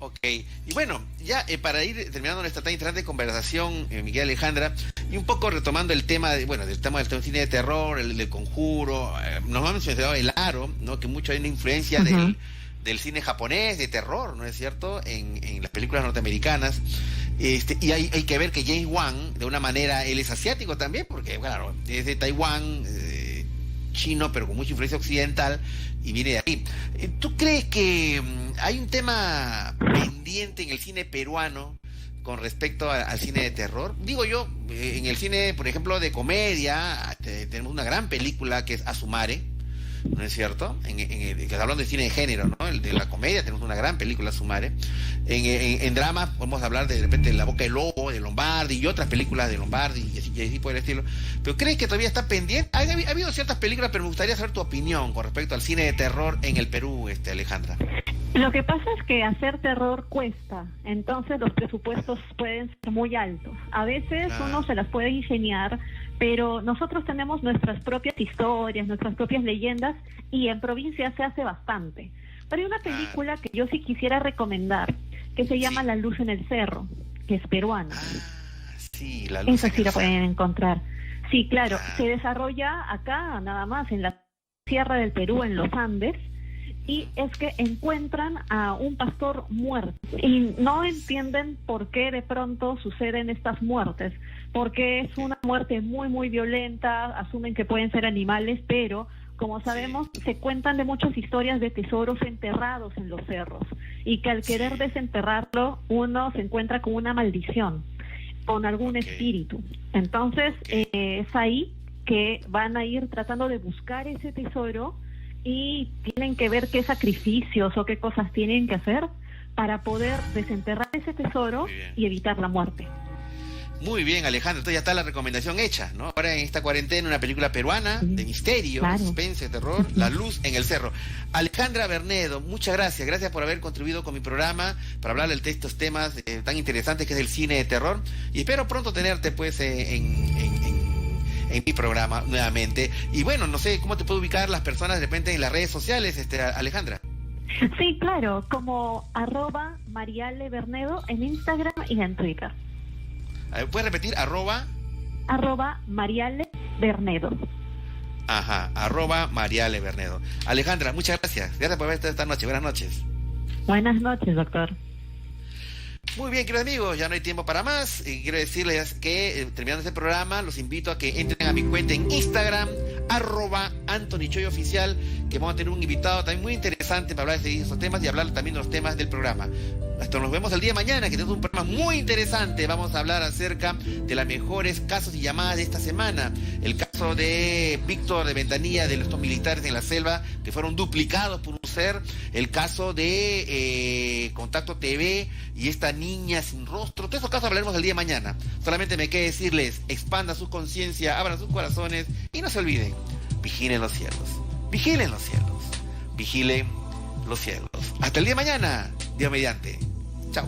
Ok, y bueno, ya para ir terminando nuestra tan interesante conversación, Miguel Alejandra, y un poco retomando el tema del tema del cine de terror, el del Conjuro, nos hemos mencionado El Aro, ¿no? Que mucho hay una influencia del cine japonés de terror, ¿no es cierto?, en las películas norteamericanas. Y hay que ver que James Wan, de una manera, él es asiático también, porque claro, es de Taiwán, chino, pero con mucha influencia occidental, y viene de aquí. ¿Tú crees que hay un tema pendiente en el cine peruano con respecto al cine de terror? Digo yo, en el cine, por ejemplo, de comedia, tenemos una gran película que es Asumare, ¿no es cierto? Hablando de cine de género, ¿no? El de la comedia, tenemos una gran película, Asumare. En drama podemos hablar de repente de La Boca del Lobo, de Lombardi y otras películas de Lombardi y así por el estilo. ¿Pero crees que todavía está pendiente? Ha habido ciertas películas, pero me gustaría saber tu opinión con respecto al cine de terror en el Perú, Alejandra. Lo que pasa es que hacer terror cuesta, entonces los presupuestos pueden ser muy altos. A veces uno se las puede ingeniar, pero nosotros tenemos nuestras propias historias, nuestras propias leyendas, y en provincia se hace bastante. Pero hay una película que yo sí quisiera recomendar, que se llama La Luz en el Cerro, que es peruana. Sí, La Luz. Esa sí la pueden encontrar. Sí, claro, se desarrolla acá, nada más, en la Sierra del Perú, en los Andes, y es que encuentran a un pastor muerto y no entienden por qué de pronto suceden estas muertes, porque es una muerte muy muy violenta, asumen que pueden ser animales, pero como sabemos se cuentan de muchas historias de tesoros enterrados en los cerros, y que al querer desenterrarlo uno se encuentra con una maldición, con algún espíritu. Entonces es ahí que van a ir tratando de buscar ese tesoro, y tienen que ver qué sacrificios o qué cosas tienen que hacer para poder desenterrar ese tesoro y evitar la muerte. Muy bien, Alejandro, entonces ya está la recomendación hecha, ¿no? Ahora en esta cuarentena, una película peruana de misterio, suspense, terror, La Luz en el Cerro. Alejandra Bernedo, muchas gracias por haber contribuido con mi programa, para hablar de estos temas tan interesantes que es el cine de terror, y espero pronto tenerte pues en mi programa nuevamente. Y bueno, no sé cómo te puedo ubicar las personas de repente en las redes sociales, Alejandra. Sí, claro, como @Mariale Bernedo en Instagram y en Twitter. ¿Puedes repetir? Mariale Bernedo. Ajá, @Mariale Bernedo. Alejandra, muchas gracias. Gracias por haber estado esta noche. Buenas noches. Buenas noches, doctor. Muy bien, queridos amigos, ya no hay tiempo para más. Y quiero decirles que, terminando este programa, los invito a que entren a mi cuenta en Instagram, @AnthonyChoyOficial, que vamos a tener un invitado también muy interesante para hablar de estos temas y hablar también de los temas del programa. Hasta nos vemos el día de mañana, que tenemos un programa muy interesante. Vamos a hablar acerca de los mejores casos y llamadas de esta semana. El caso de Víctor de Ventanilla, de estos militares en la selva que fueron duplicados por un ser. El caso de Contacto TV y esta niña sin rostro. Todos esos casos hablaremos el día de mañana. Solamente me queda decirles, expandan su conciencia, abran sus corazones y no se olviden, vigilen los cielos. Vigilen los cielos. Vigilen los cielos. Hasta el día de mañana, Dios mediante. Chao.